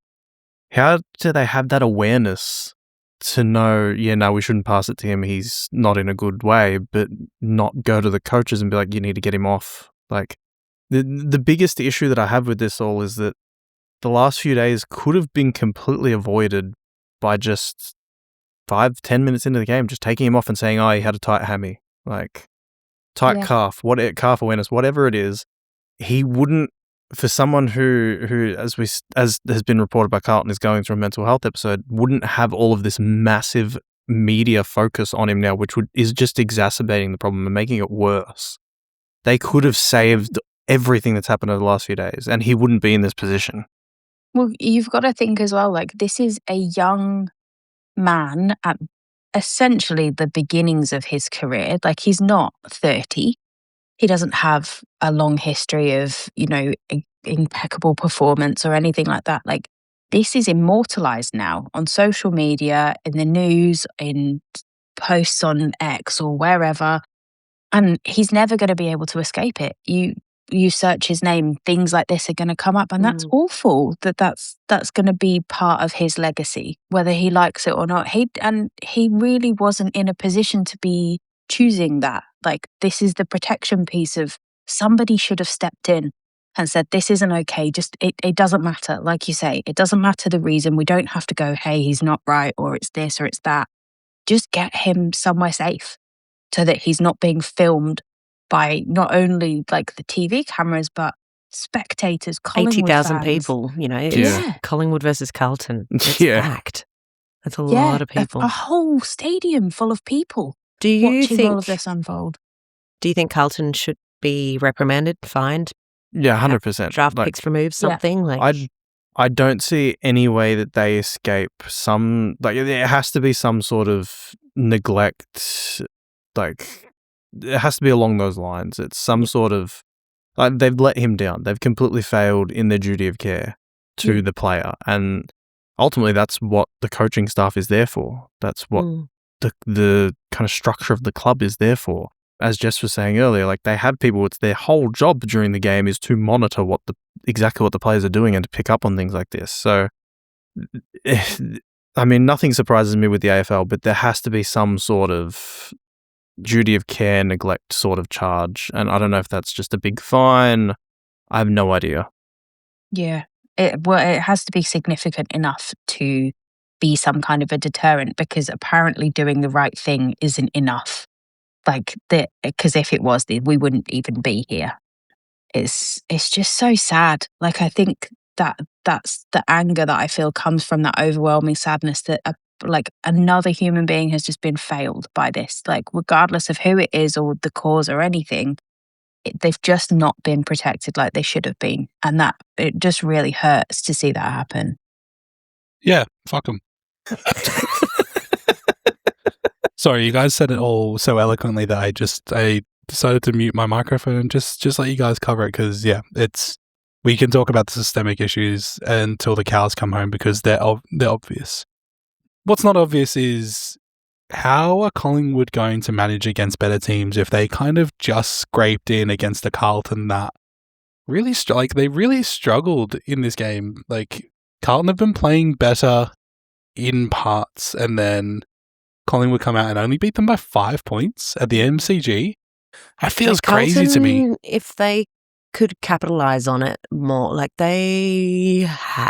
how do they have that awareness to know, we shouldn't pass it to him, he's not in a good way, but not go to the coaches and be like, you need to get him off? Like, the biggest issue that I have with this all is that the last few days could have been completely avoided by just 5-10 minutes into the game, just taking him off and saying, oh, he had a tight hammy, like tight calf, calf awareness, whatever it is. He wouldn't, for someone who as has been reported by Carlton, is going through a mental health episode, wouldn't have all of this massive media focus on him now, which is just exacerbating the problem and making it worse. They could have saved everything that's happened over the last few days, and he wouldn't be in this position. Well, you've got to think as well, like, this is a young man at essentially the beginnings of his career. Like, he's not 30. He doesn't have a long history of, impeccable performance or anything like that. Like, this is immortalized now on social media, in the news, in posts on X or wherever. And he's never going to be able to escape it. You search his name, things like this are going to come up, and that's awful. That's going to be part of his legacy, whether he likes it or not. He really wasn't in a position to be choosing that. Like, this is the protection piece of somebody should have stepped in and said, this isn't okay. Just it doesn't matter. Like you say, it doesn't matter the reason. We don't have to go, hey, he's not right, or it's this or it's that. Just get him somewhere safe so that he's not being filmed by not only like the TV cameras, but spectators, Collingwood 80,000 fans. people, it's Yeah. Collingwood versus Carlton. It's Yeah. packed. That's a lot of people. A whole stadium full of people Do you watching think all of this unfold. Do you think Carlton should be reprimanded, fined, Yeah, 100%. draft picks removed, something? I don't see any way that they escape some, like, there has to be some sort of neglect, like, it has to be along those lines. It's some sort of, like, they've let him down. They've completely failed in their duty of care to the player. And ultimately, that's what the coaching staff is there for. That's what the kind of structure of the club is there for. As Jess was saying earlier, like, they have people, it's their whole job during the game is to monitor exactly what the players are doing and to pick up on things like this. So, I mean, nothing surprises me with the AFL, but there has to be some sort of duty of care, neglect sort of charge. And I don't know if that's just a big fine. I have no idea. Yeah. It has to be significant enough to be some kind of a deterrent, because apparently doing the right thing isn't enough. Like, because if it was, we wouldn't even be here. It's just so sad. Like, I think that's the anger that I feel comes from that overwhelming sadness that like another human being has just been failed by this. Like, regardless of who it is or the cause or anything, they've just not been protected like they should have been, and that it just really hurts to see that happen. Yeah, fuck them. Sorry, you guys said it all so eloquently that I decided to mute my microphone and just let you guys cover it, because we can talk about the systemic issues until the cows come home, because they're obvious. What's not obvious is how are Collingwood going to manage against better teams if they kind of just scraped in against a Carlton that really they really struggled in this game. Like, Carlton have been playing better in parts, and then Collingwood come out and only beat them by 5 points at the MCG. That feels crazy to me. If they could capitalize on it more, like they had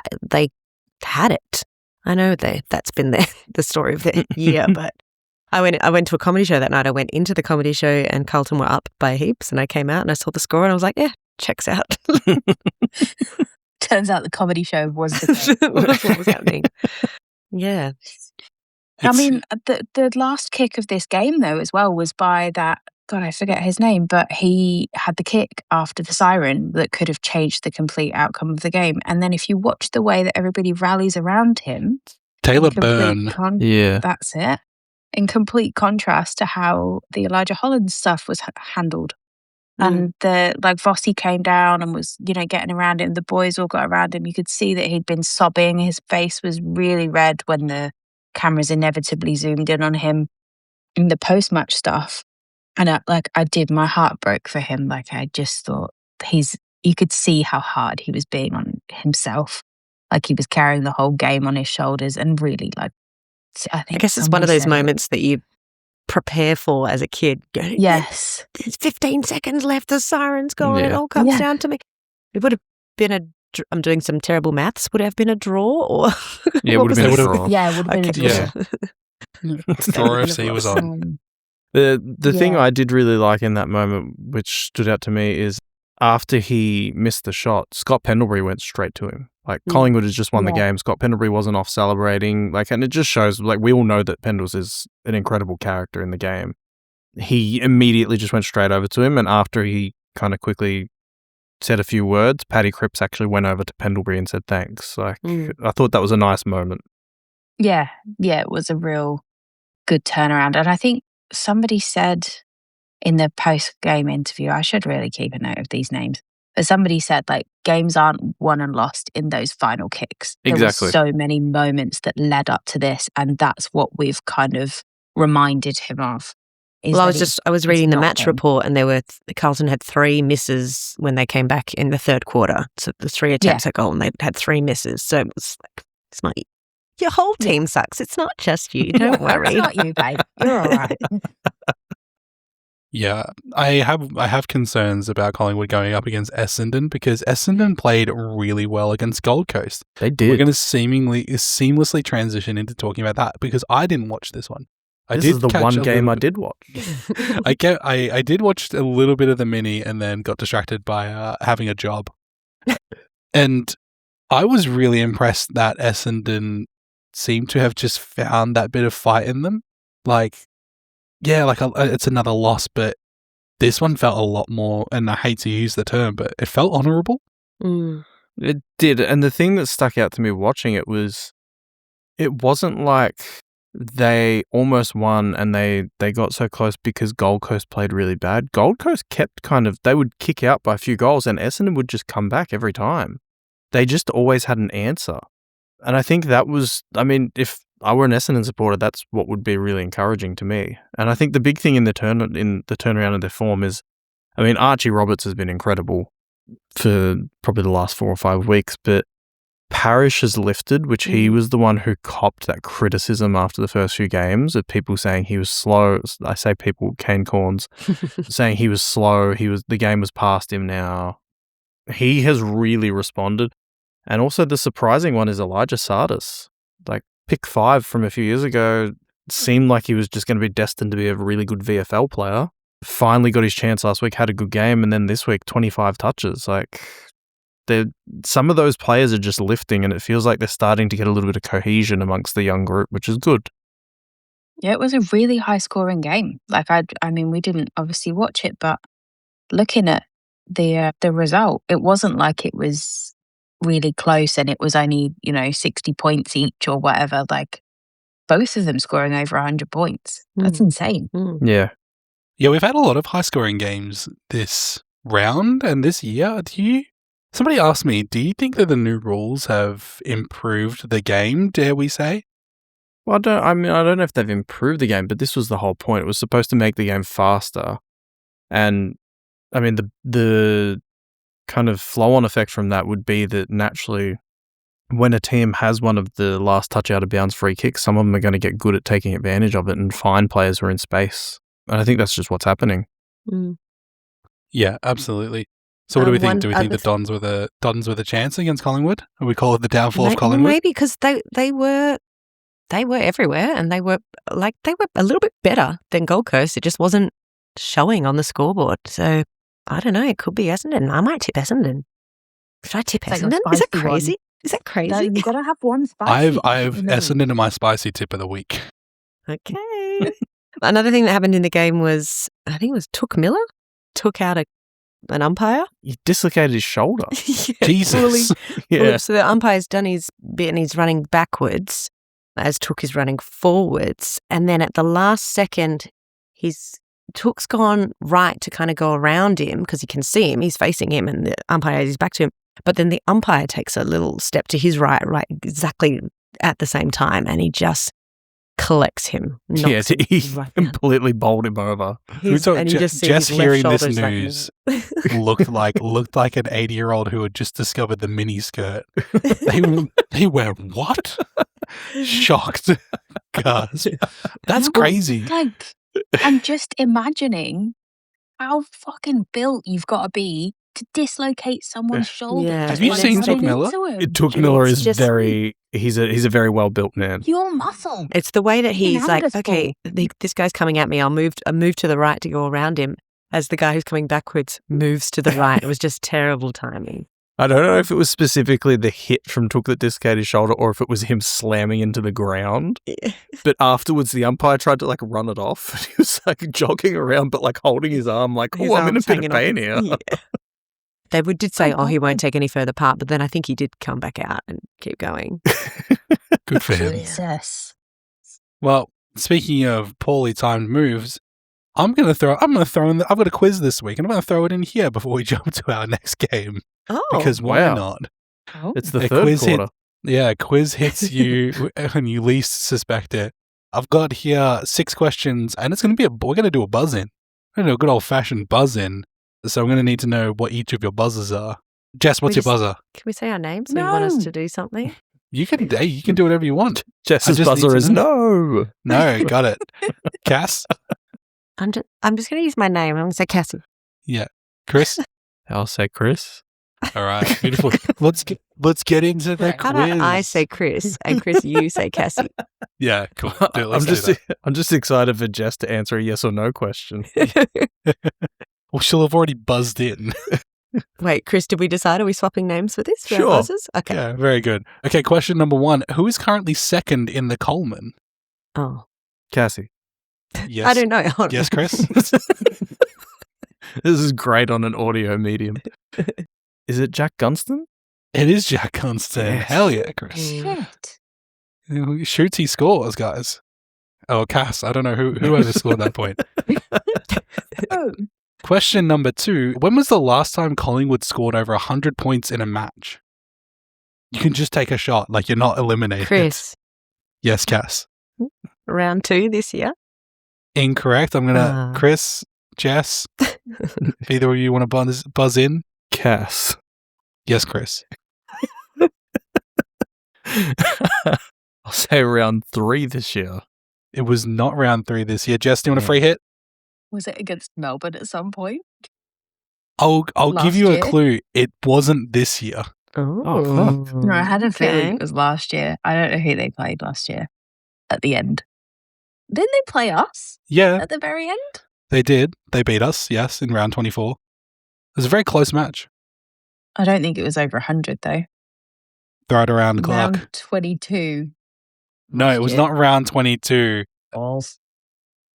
it. I know that's been the story of the year, but I went to a comedy show that night. I went into the comedy show and Carlton were up by heaps, and I came out and I saw the score and I was like, yeah, checks out. Turns out the comedy show was what was happening. Yeah. I mean, the last kick of this game, though, as well, was by that, God, I forget his name, but he had the kick after the siren that could have changed the complete outcome of the game. And then if you watch the way that everybody rallies around him, Taylor Byrne. Yeah. That's it. In complete contrast to how the Elijah Holland stuff was handled. And Vossi came down and was, getting around him. The boys all got around him. You could see that he'd been sobbing. His face was really red when the cameras inevitably zoomed in on him in the post-match stuff. And my heart broke for him. Like, I just thought you could see how hard he was being on himself. Like, he was carrying the whole game on his shoulders, and really, I guess it's one of those moments that you prepare for as a kid. Yes. There's 15 seconds left, the siren's going, it all comes down to me. It would have been I'm doing some terrible maths. Would it have been a draw? Or yeah, it would have been a draw. Yeah, it would have been a draw. Yeah. Draw FC was on. The thing I did really like in that moment, which stood out to me, is after he missed the shot, Scott Pendlebury went straight to him. Like, Collingwood has just won the game. Scott Pendlebury wasn't off celebrating. Like, and it just shows, like, we all know that Pendles is an incredible character in the game. He immediately just went straight over to him, and after he kind of quickly said a few words, Paddy Cripps actually went over to Pendlebury and said thanks. Like, I thought that was a nice moment. Yeah, it was a real good turnaround. And I think somebody said in the post-game interview, I should really keep a note of these names, but somebody said, like, games aren't won and lost in those final kicks. Exactly. There were so many moments that led up to this, and that's what we've kind of reminded him of. Well, I was reading the match report, and Carlton had 3 misses when they came back in the third quarter. So the 3 attempts at goal, and they had 3 misses. So it was like, it's not your whole team sucks. It's not just you. Don't worry. It's not you, babe. You're all right. Yeah, I have concerns about Collingwood going up against Essendon because Essendon played really well against Gold Coast. They did. We're going to seamlessly transition into talking about that because I didn't watch this one. This is the one game I did watch. I did watch a little bit of the mini and then got distracted by having a job. And I was really impressed that Essendon seemed to have just found that bit of fight in them. Like, yeah, it's another loss, but this one felt a lot more, and I hate to use the term, but it felt honourable. It did. And the thing that stuck out to me watching it wasn't like they almost won and they got so close because Gold Coast played really bad. Gold Coast kept they would kick out by a few goals and Essendon would just come back every time. They just always had an answer. And I think that was, if I were an Essendon supporter, that's what would be really encouraging to me. And I think the big thing in the turnaround of their form is, Archie Roberts has been incredible for probably the last 4 or 5 weeks, but Parrish has lifted, which he was the one who copped that criticism after the first few games of people saying he was slow. I say people, Kane Corns, saying he was slow. The game was past him now. He has really responded. And also the surprising one is Elijah Sardis. Like, pick 5 from a few years ago seemed like he was just going to be destined to be a really good VFL player. Finally got his chance last week, had a good game, and then this week 25 touches. Like, some of those players are just lifting, and it feels like they're starting to get a little bit of cohesion amongst the young group, which is good. Yeah, it was a really high-scoring game. Like, we didn't obviously watch it, but looking at the result, it wasn't like it was really close and it was only 60 points each or whatever. Like, both of them scoring over 100 points. That's insane. Yeah, we've had a lot of high scoring games this round and this year. Somebody asked me, do you think that the new rules have improved the game, dare we say? Well, I don't know if they've improved the game, but this was the whole point. It was supposed to make the game faster. And the kind of flow-on effect from that would be that naturally, when a team has one of the last touch out of bounds free kicks, some of them are going to get good at taking advantage of it and find players who are in space. And I think that's just what's happening. Yeah, absolutely. So what do we think? Do we think the Dons with a chance against Collingwood? Or we call it the downfall of Collingwood? Maybe because they were everywhere and they were a little bit better than Gold Coast. It just wasn't showing on the scoreboard. So I don't know. It could be Essendon. I might tip Essendon. Should I tip Essendon? Is that crazy? Is that crazy? No, you've got to have one spicy. I have Essendon in my spicy tip of the week. Okay. Another thing that happened in the game was, I think it was Took Miller took out an umpire. He dislocated his shoulder. Jesus. So the umpire's done his bit and he's running backwards as Took is running forwards. And then at the last second, Took's gone right to kind of go around him because he can see him. He's facing him and the umpire is back to him. But then the umpire takes a little step to his right exactly at the same time, and he just collects him. He completely bowled him over. Just hearing this news looked like an 80-year-old who had just discovered the mini skirt. They were what? Shocked. Gasp. That's crazy. Like, I'm just imagining how fucking built you've got to be to dislocate someone's shoulder. Yeah. Have you seen Took Miller? Took Miller is he's a very well built man. Your muscle. It's the way that he's like, okay, this guy's coming at me. I'll move to the right to go around him as the guy who's coming backwards moves to the right. It was just terrible timing. I don't know if it was specifically the hit from Took that dislocated his shoulder or if it was him slamming into the ground. Yeah. But afterwards, the umpire tried to run it off. He was jogging around, but holding his arm I'm in a bit of pain here. Yeah. They did say, he won't take any further part, but then I think he did come back out and keep going. Good for him. Jesus. Well, speaking of poorly timed moves, I'm gonna throw in. I've got a quiz this week, and I'm gonna throw it in here before we jump to our next game. Oh, Because why wow. not? Oh. It's the A third quiz quarter. quiz hits you when you least suspect it. I've got here 6 questions, and it's gonna be we're gonna do a buzz in. We're gonna do a good old fashioned buzz in. So I'm gonna need to know what each of your buzzers are. Jess, what's your buzzer? Can we say our names? So you want us No. to do something? You can do whatever you want. Jess's just need buzzer to is know. no. No, got it. Cass? I'm just going to use my name. I'm going to say Cassie. Yeah. Chris? I'll say Chris. All right. Beautiful. Let's get into the How quiz. about I say Chris and Chris, you say Cassie? Yeah, cool. Let's do that. I'm just excited for Jess to answer a yes or no question. Well, she'll have already buzzed in. Wait, Chris, did we decide? Are we swapping names for this? For our Sure. buzzers? Okay. Yeah, very good. Okay, question number 1. Who is currently second in the Coleman? Oh, Cassie. Yes. I don't know. Hold on. Yes, Chris? This is great on an audio medium. Is it Jack Gunston? It is Jack Constant. Yes. Hell yeah, Chris. Shit. He shoots, he scores, guys. Oh, Cass, I don't know whoever scored that point. Oh. Question number 2. When was the last time Collingwood scored over 100 points in a match? You can just take a shot, like you're not eliminated. Chris, Yes, Cass. round 2 this year. Incorrect. I'm going to... Chris, Jess, either of you want to buzz in? Cass. Yes, Chris. I'll say round 3 this year. It was not round 3 this year. Jess, do you want a free hit? Was it against Melbourne at some point? I'll Last give you a year? clue. It wasn't this year. Oh, fuck. No, I had a feeling okay. it was last year. I don't know who they played last year at the end. Didn't they play us Yeah, at the very end? they did. They beat us, yes, in round 24. It was a very close match. I don't think it was over 100 though. Throw it around the clock. Round 22. No, it was last year. not round 22. Balls.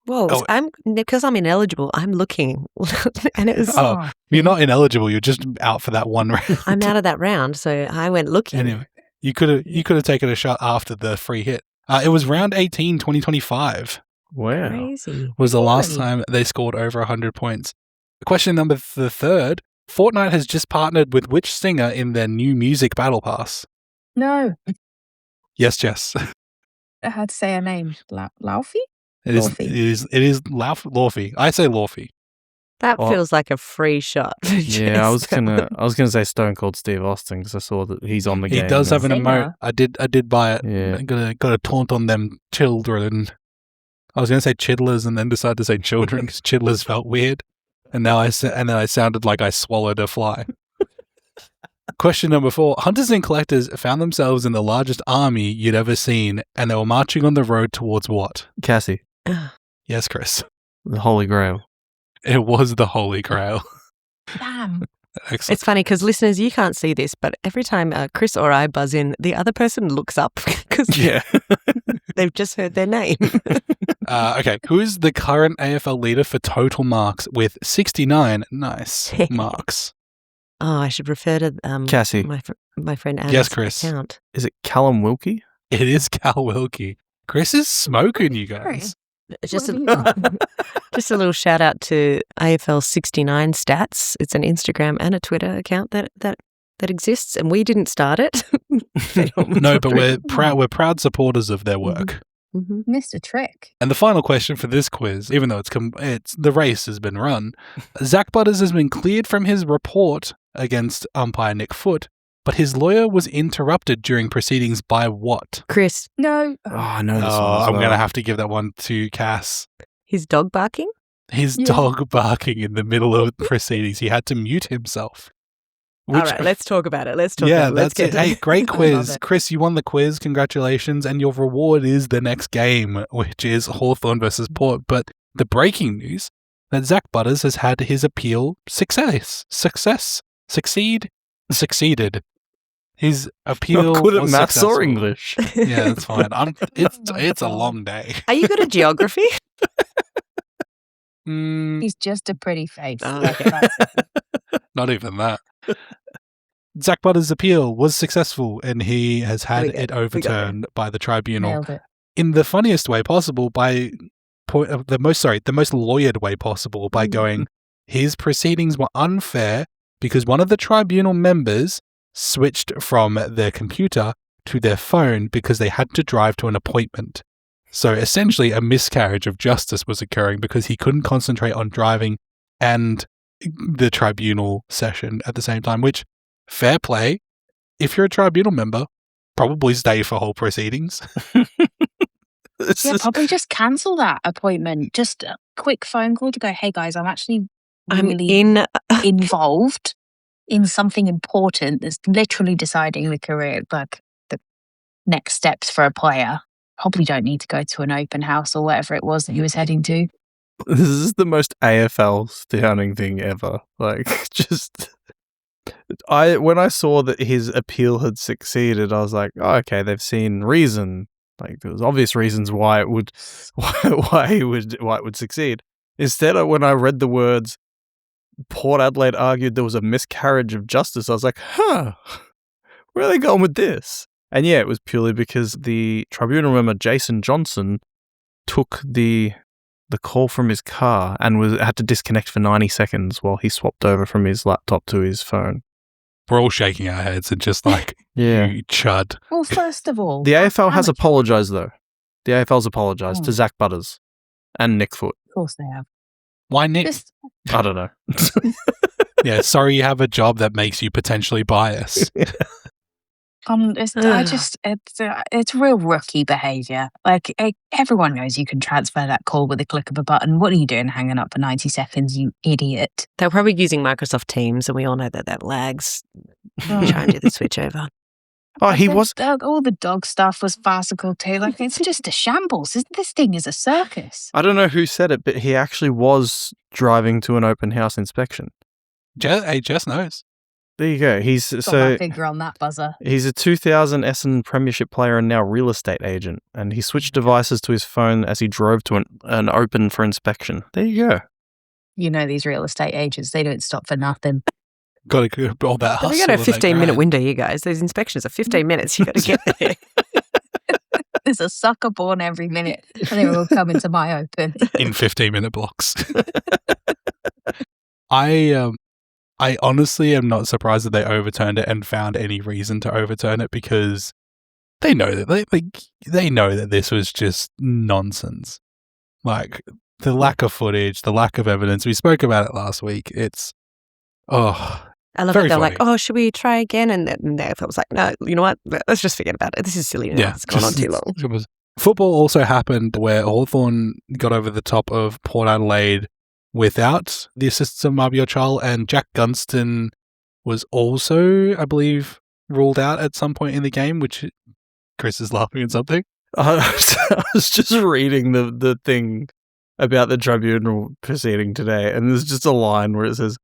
Whoa, Oh. because I'm ineligible, I'm looking. And it was, Oh. You're not ineligible. You're just out for that one round. I'm out of that round, so I went looking. Anyway, you could have taken a shot after the free hit. It was round 18, 2025 Wow. Crazy. was the last Really? time they scored over 100 points. Question number the 3rd. Fortnite has just partnered with which singer in their new music battle pass? No. Yes, Jess. I had to say her name. Laufey? It is. Lawfy. It is Lawfy. I say Lawfy. That Oh. feels like a free shot. for Yeah, I was Jess. gonna say Stone Cold Steve Austin because I saw that he's on the He game. does have an Singer. emote. I did buy it. Yeah. Got a taunt on them children. I was going to say chidlers and then decided to say children because chidlers felt weird. And now I sounded like I swallowed a fly. Question number 4. Hunters and collectors found themselves in the largest army you'd ever seen, and they were marching on the road towards what? Cassie, Yes, Chris. the Holy Grail. It was the Holy Grail. Damn. Excellent. It's funny because listeners, you can't see this, but every time Chris or I buzz in, the other person looks up because Yeah. they've just heard their name. Okay, who is the current AFL leader for total marks with 69 marks? Oh, I should refer to Cassie. my friend Adam's Yes, Chris. account. Is it Callum Wilkie? It is Cal Wilkie. Chris is smoking, you guys. Just What have you just a little shout out to AFL 69 Stats. It's an Instagram and a Twitter account that exists, and we didn't start it. No, but we're proud supporters of their work. Mhm. Missed a trick. And the final question for this quiz, even though it's the race has been run, Zak Butters has been cleared from his report against umpire Nick Foote, but his lawyer was interrupted during proceedings by what? Chris, No. Oh, I know this one. Oh, as I'm well. going to have to give that one to Cass. his dog barking. His Yeah. dog barking in the middle of proceedings. He had to mute himself. All right, let's talk about it. Let's talk Yeah, about it. Let's that's it. get Hey, great I love quiz. it. Chris, you won the quiz. Congratulations. And your reward is the next game, which is Hawthorn versus Port. But the breaking news that Zak Butters has had his appeal succeeded. His appeal Not good at was maths successful. or English. Yeah, that's fine. It's a long day. Are you good at geography? He's just a pretty face. Oh, Like, okay. that's it. Not even that. Zak Butters' appeal was successful, and he has had We got it it. overturned by the tribunal. Nailed it. in the funniest way possible the most lawyered way possible by going, his proceedings were unfair because one of the tribunal members switched from their computer to their phone because they had to drive to an appointment. So essentially a miscarriage of justice was occurring because he couldn't concentrate on driving and the tribunal session at the same time, which, fair play, if you're a tribunal member, probably stay for whole proceedings. Probably just cancel that appointment. Just a quick phone call to go, hey guys, I'm actually really involved in something important that's literally deciding the career, like the next steps for a player. Probably don't need to go to an open house or whatever it was that he was heading to. This is the most AFL sounding thing ever. Like, just... when I saw that his appeal had succeeded, I was like, oh, okay, they've seen reason. Like, there was obvious reasons why it would succeed. Instead, when I read the words, Port Adelaide argued there was a miscarriage of justice, I was like, where are they going with this? And yeah, it was purely because the tribunal member, Jason Johnson, took the call from his car and had to disconnect for 90 seconds while he swapped over from his laptop to his phone. We're all shaking our heads and just like, you chud. Well, first of all... The AFL has apologised, though. The AFL's apologised to Zak Butters and Nick Foot. Of course they have. Why Nick? I don't know. Yeah, sorry you have a job that makes you potentially biased. It's real rookie behaviour. Like, everyone knows you can transfer that call with a click of a button. What are you doing hanging up for 90 seconds, you idiot? They're probably using Microsoft Teams, and we all know that lags. Trying to do the switch over. Oh, he was... all the dog stuff was farcical too. Like, it's just a shambles. This thing is a circus. I don't know who said it, but he actually was driving to an open house inspection. Jess knows. There you go. He's Got my finger on that buzzer. He's a 2000 Essendon Premiership player and now real estate agent, and he switched devices to his phone as he drove to an open for inspection. There you go. You know these real estate agents, they don't stop for nothing. Got to all that hustle. We got a 15-minute window, you guys. Those inspections are 15 minutes. You got to get there. There's a sucker born every minute, and they're all coming to my open in 15-minute blocks. I honestly am not surprised that they overturned it and found any reason to overturn it because they know that they know that this was just nonsense. Like the lack of footage, the lack of evidence. We spoke about it last week. It's I love that they're like, oh, should we try again? And then I was like, no, you know what? Let's just forget about it. This is silly. Yeah, it's gone on too long. Football also happened where Hawthorn got over the top of Port Adelaide without the assistance of Mabior Chal, and Jack Gunston was also, I believe, ruled out at some point in the game, which Chris is laughing at something. I was just reading the thing about the tribunal proceeding today, and there's just a line where it says,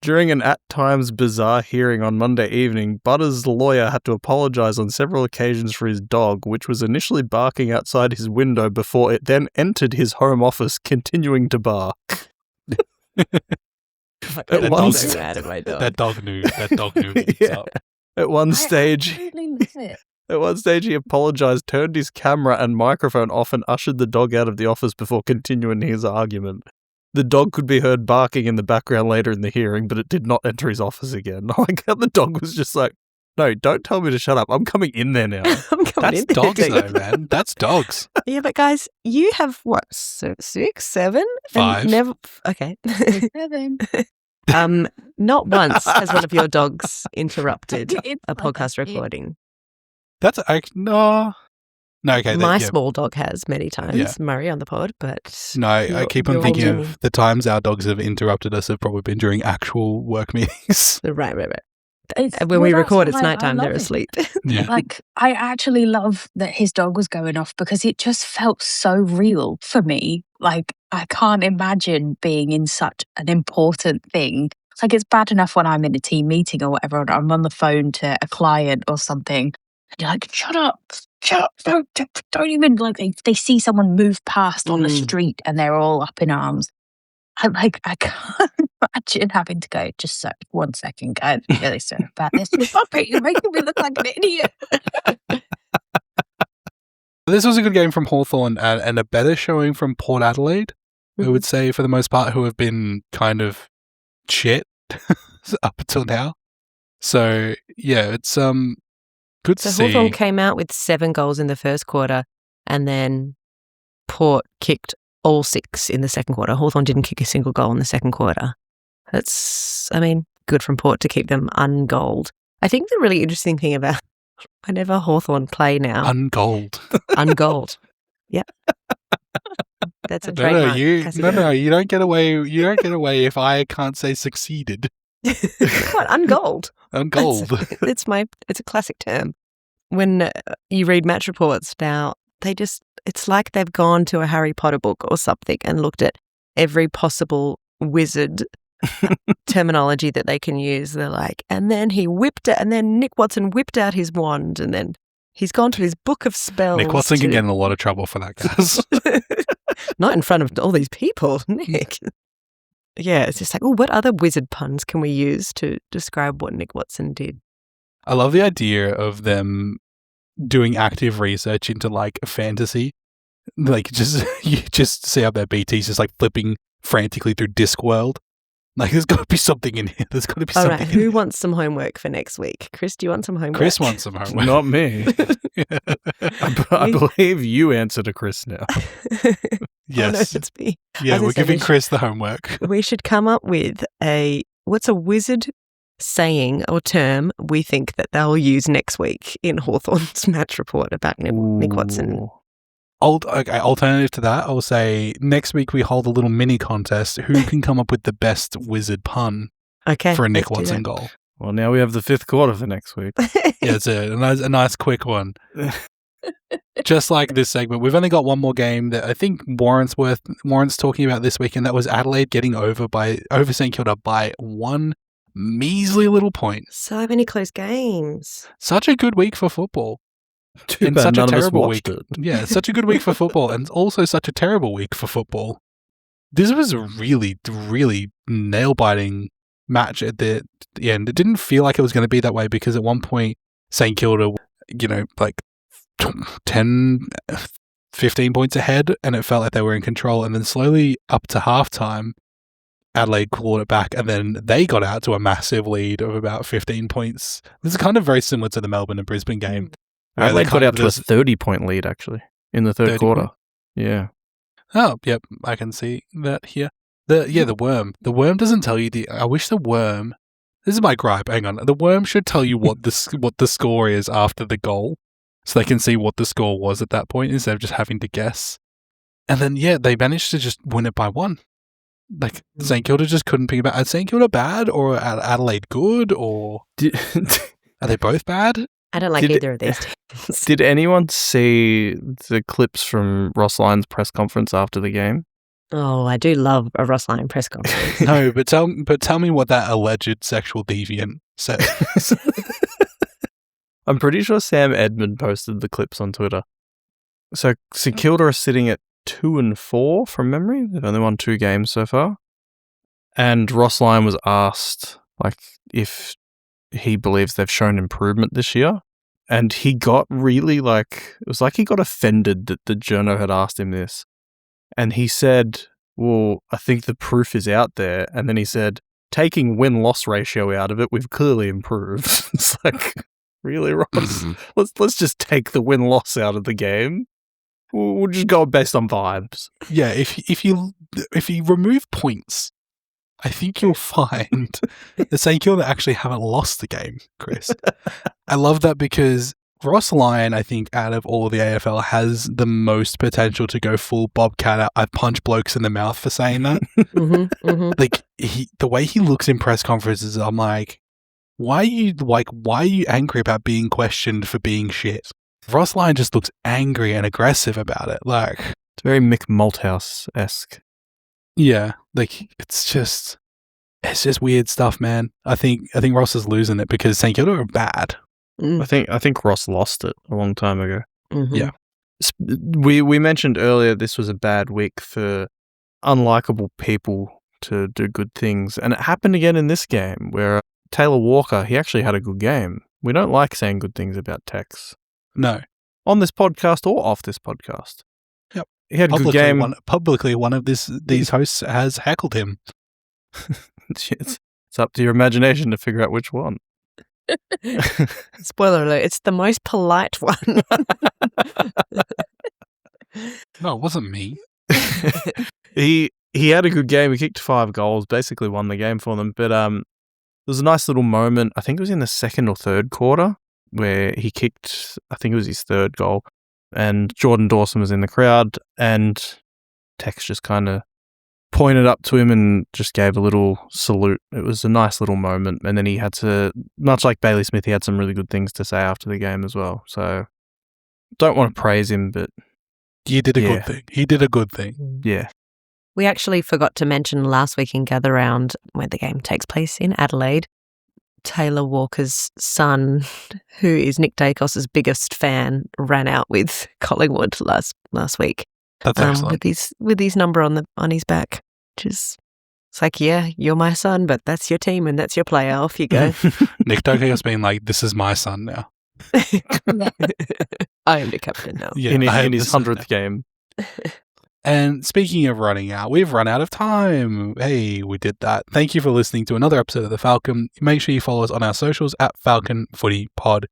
during an at times bizarre hearing on Monday evening, Butters' lawyer had to apologise on several occasions for his dog, which was initially barking outside his window before it then entered his home office, continuing to bark. That dog knew. Yeah. At one stage, he apologised, turned his camera and microphone off, and ushered the dog out of the office before continuing his argument. The dog could be heard barking in the background later in the hearing, but it did not enter his office again. Like how the dog was just like, no, don't tell me to shut up. I'm coming in there now. That's dogs though, man. That's dogs. Yeah, but guys, you have what, 6, 7? 5. And never, okay. 7. Not once has one of your dogs interrupted a podcast recording. That's no. Okay. My small dog has many times, Murray on the pod, but no, I keep on thinking of the times our dogs have interrupted us have probably been during actual work meetings. Right. When we record, it's nighttime, they're asleep. Yeah. Like, I actually love that his dog was going off because it just felt so real for me. Like, I can't imagine being in such an important thing. Like, it's bad enough when I'm in a team meeting or whatever, and I'm on the phone to a client or something, and you're like, shut up, don't even, like, they see someone move past on the street and they're all up in arms. I can't imagine having to go, just 1 second, guys, I'm really sorry about this. Stop it, you're making me look like an idiot. But this was a good game from Hawthorn and a better showing from Port Adelaide, I would say, for the most part, who have been kind of shit up until now. So, yeah, it's good to So see. Hawthorn came out with 7 goals in the first quarter, and then Port kicked all 6 in the second quarter. Hawthorn didn't kick a single goal in the second quarter. That's, good from Port to keep them ungoaled. I think the really interesting thing about whenever Hawthorn play now, Ungoaled. ungoaled. Yep. That's a trademark. You don't get away. You don't get away if I can't say succeeded. What? Ungoaled. Ungoaled. It's a classic term. When you read match reports now, it's like they've gone to a Harry Potter book or something and looked at every possible wizard terminology that they can use. They're like, and then he whipped it, and then Nick Watson whipped out his wand, and then he's gone to his book of spells. Nick Watson can get in a lot of trouble for that, guys. Not in front of all these people, Nick. Yeah, it's just like, what other wizard puns can we use to describe what Nick Watson did? I love the idea of them doing active research into like fantasy. Like you just see how their BT's just like flipping frantically through Discworld. Like there's got to be something in here. There's got to be All something. right, who wants some homework for next week? Chris, do you want some homework? Chris wants some homework. Not me. I believe you answer to Chris now. Yes. Oh, no, it's me. Yeah, we're giving Chris the homework. We should come up with what's a wizard saying or term we think that they'll use next week in Hawthorn's match report about Nick Watson. Alternative to that, I'll say next week we hold a little mini contest. Who can come up with the best wizard pun for a Nick Watson goal? Well, now we have the 5th quarter for next week. Yeah, it's a nice quick one. Just like this segment, we've only got one more game that I think Warren's talking about this week, and that was Adelaide getting over St Kilda by 1 measly little point. So many close games. Such a good week for football. Too bad such none a of us terrible watched week. it. Yeah, such a good week for football, and also such a terrible week for football. This was a really, really nail-biting match at the end. It didn't feel like it was going to be that way because at one point, St Kilda, like 10, 15 points ahead, and it felt like they were in control. And then slowly up to halftime, Adelaide clawed it back, and then they got out to a massive lead of about 15 points. This is kind of very similar to the Melbourne and Brisbane game. Adelaide got out to a 30-point lead, actually, in the third quarter. Yeah. Oh, yep, I can see that here. The worm. The worm doesn't tell you I wish the worm... This is my gripe, hang on. The worm should tell you what the score is after the goal, so they can see what the score was at that point instead of just having to guess. And then, they managed to just win it by 1. Like, St Kilda just couldn't pick about. Are St Kilda bad, or Adelaide good, or are they both bad? I don't like either of these teams. Did anyone see the clips from Ross Lyon's press conference after the game? Oh, I do love a Ross Lyon press conference. No, but tell me what that alleged sexual deviant said. I'm pretty sure Sam Edmund posted the clips on Twitter. So St Kilda are sitting at 2-4 from memory. They've only won 2 games so far. And Ross Lyon was asked if he believes they've shown improvement this year. And he got really it was like he got offended that the journo had asked him this. And he said, well, I think the proof is out there. And then he said, taking win-loss ratio out of it, we've clearly improved. It's like, really, Ross? Let's just take the win-loss out of the game. We'll just go based on vibes. Yeah, if you remove points, I think you'll find that St Kilda actually haven't lost the game, Chris. I love that because Ross Lyon, I think, out of all of the AFL, has the most potential to go full Bobcat. I punch blokes in the mouth for saying that. Like the way he looks in press conferences, I'm like, why are you angry about being questioned for being shit? Ross Lyon just looks angry and aggressive about it. Like, it's very Mick Malthouse-esque. Yeah, like it's just weird stuff, man. I think Ross is losing it because St Kilda are bad. I think Ross lost it a long time ago. Yeah. We mentioned earlier this was a bad week for unlikable people to do good things, and it happened again in this game where Taylor Walker, he actually had a good game. We don't like saying good things about Tex. No. on this podcast or off this podcast. Yep. He had a good game. Publicly, one of these hosts has heckled him. It's up to your imagination to figure out which one. Spoiler alert, it's the most polite one. No, it wasn't me. He had a good game. He kicked 5 goals, basically won the game for them. But there was a nice little moment, I think it was in the second or third quarter, where he kicked, I think it was his 3rd goal, and Jordan Dawson was in the crowd, and Tex just kind of pointed up to him and just gave a little salute. It was a nice little moment, and then he had to, much like Bailey Smith, he had some really good things to say after the game as well. So, don't want to praise him, but you did a good thing. He did a good thing. Yeah. We actually forgot to mention last week in Gather Round, where the game takes place in Adelaide, Taylor Walker's son, who is Nick Dacos's biggest fan, ran out with Collingwood last week. That's excellent. With his number on his back, which is, it's like, yeah, you're my son, but that's your team and that's your player. Off you go. Nick Dacos being like, this is my son now. I am the captain now. Yeah, in his 100th game. And speaking of running out, we've run out of time. Hey, we did that. Thank you for listening to another episode of The Falcon. Make sure you follow us on our socials at Falcon Footy Pod.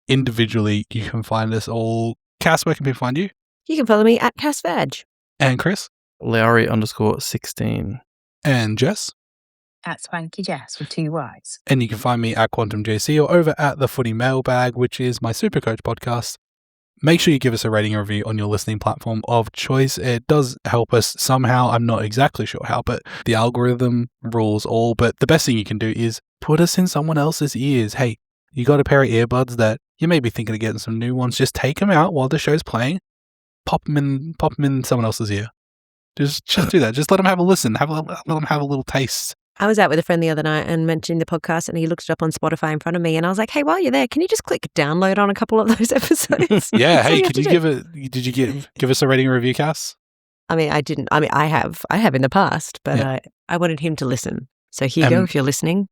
Individually, you can find us all. Cass, where can people find you? You can follow me at CassVag. And Chris? Lowry_16. And Jess? At Swanky Jess with 2 Y's. And you can find me at Quantum JC or over at The Footy Mailbag, which is my Supercoach podcast. Make sure you give us a rating and review on your listening platform of choice. It does help us somehow. I'm not exactly sure how, but the algorithm rules all. But the best thing you can do is put us in someone else's ears. Hey, you got a pair of earbuds that you may be thinking of getting some new ones. Just take them out while the show's playing. Pop them in someone else's ear. Just do that. Just let them have a listen. Let them have a little taste. I was out with a friend the other night and mentioned the podcast, and he looked it up on Spotify in front of me, and I was like, hey, while you're there, can you just click download on a couple of those episodes? Yeah, hey, did you give us a rating and review, Cass? I mean, I didn't. I mean, I have in the past, but yeah. I wanted him to listen. So here you go. If you're listening,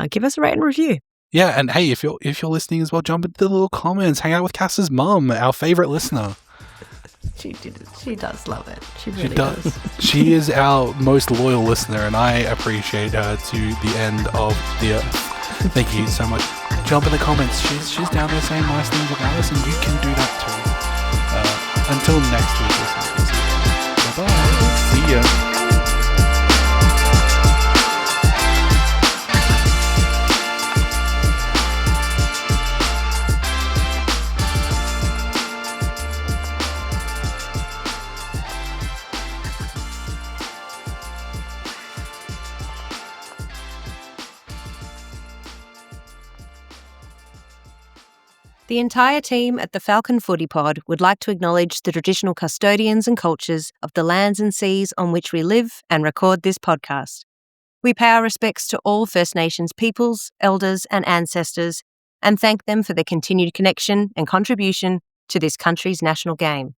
give us a rate and review. Yeah, and hey, if you're listening as well, jump into the little comments. Hang out with Cass's mum, our favorite listener. She does love it. She really does. She is our most loyal listener, and I appreciate her to the end of the earth. Thank you so much. Jump in the comments. She's down there saying nice things about us, and you can do that too. Until next week, listeners. Bye-bye. See ya. The entire team at the Falcon Footy Pod would like to acknowledge the traditional custodians and cultures of the lands and seas on which we live and record this podcast. We pay our respects to all First Nations peoples, elders and ancestors, and thank them for their continued connection and contribution to this country's national game.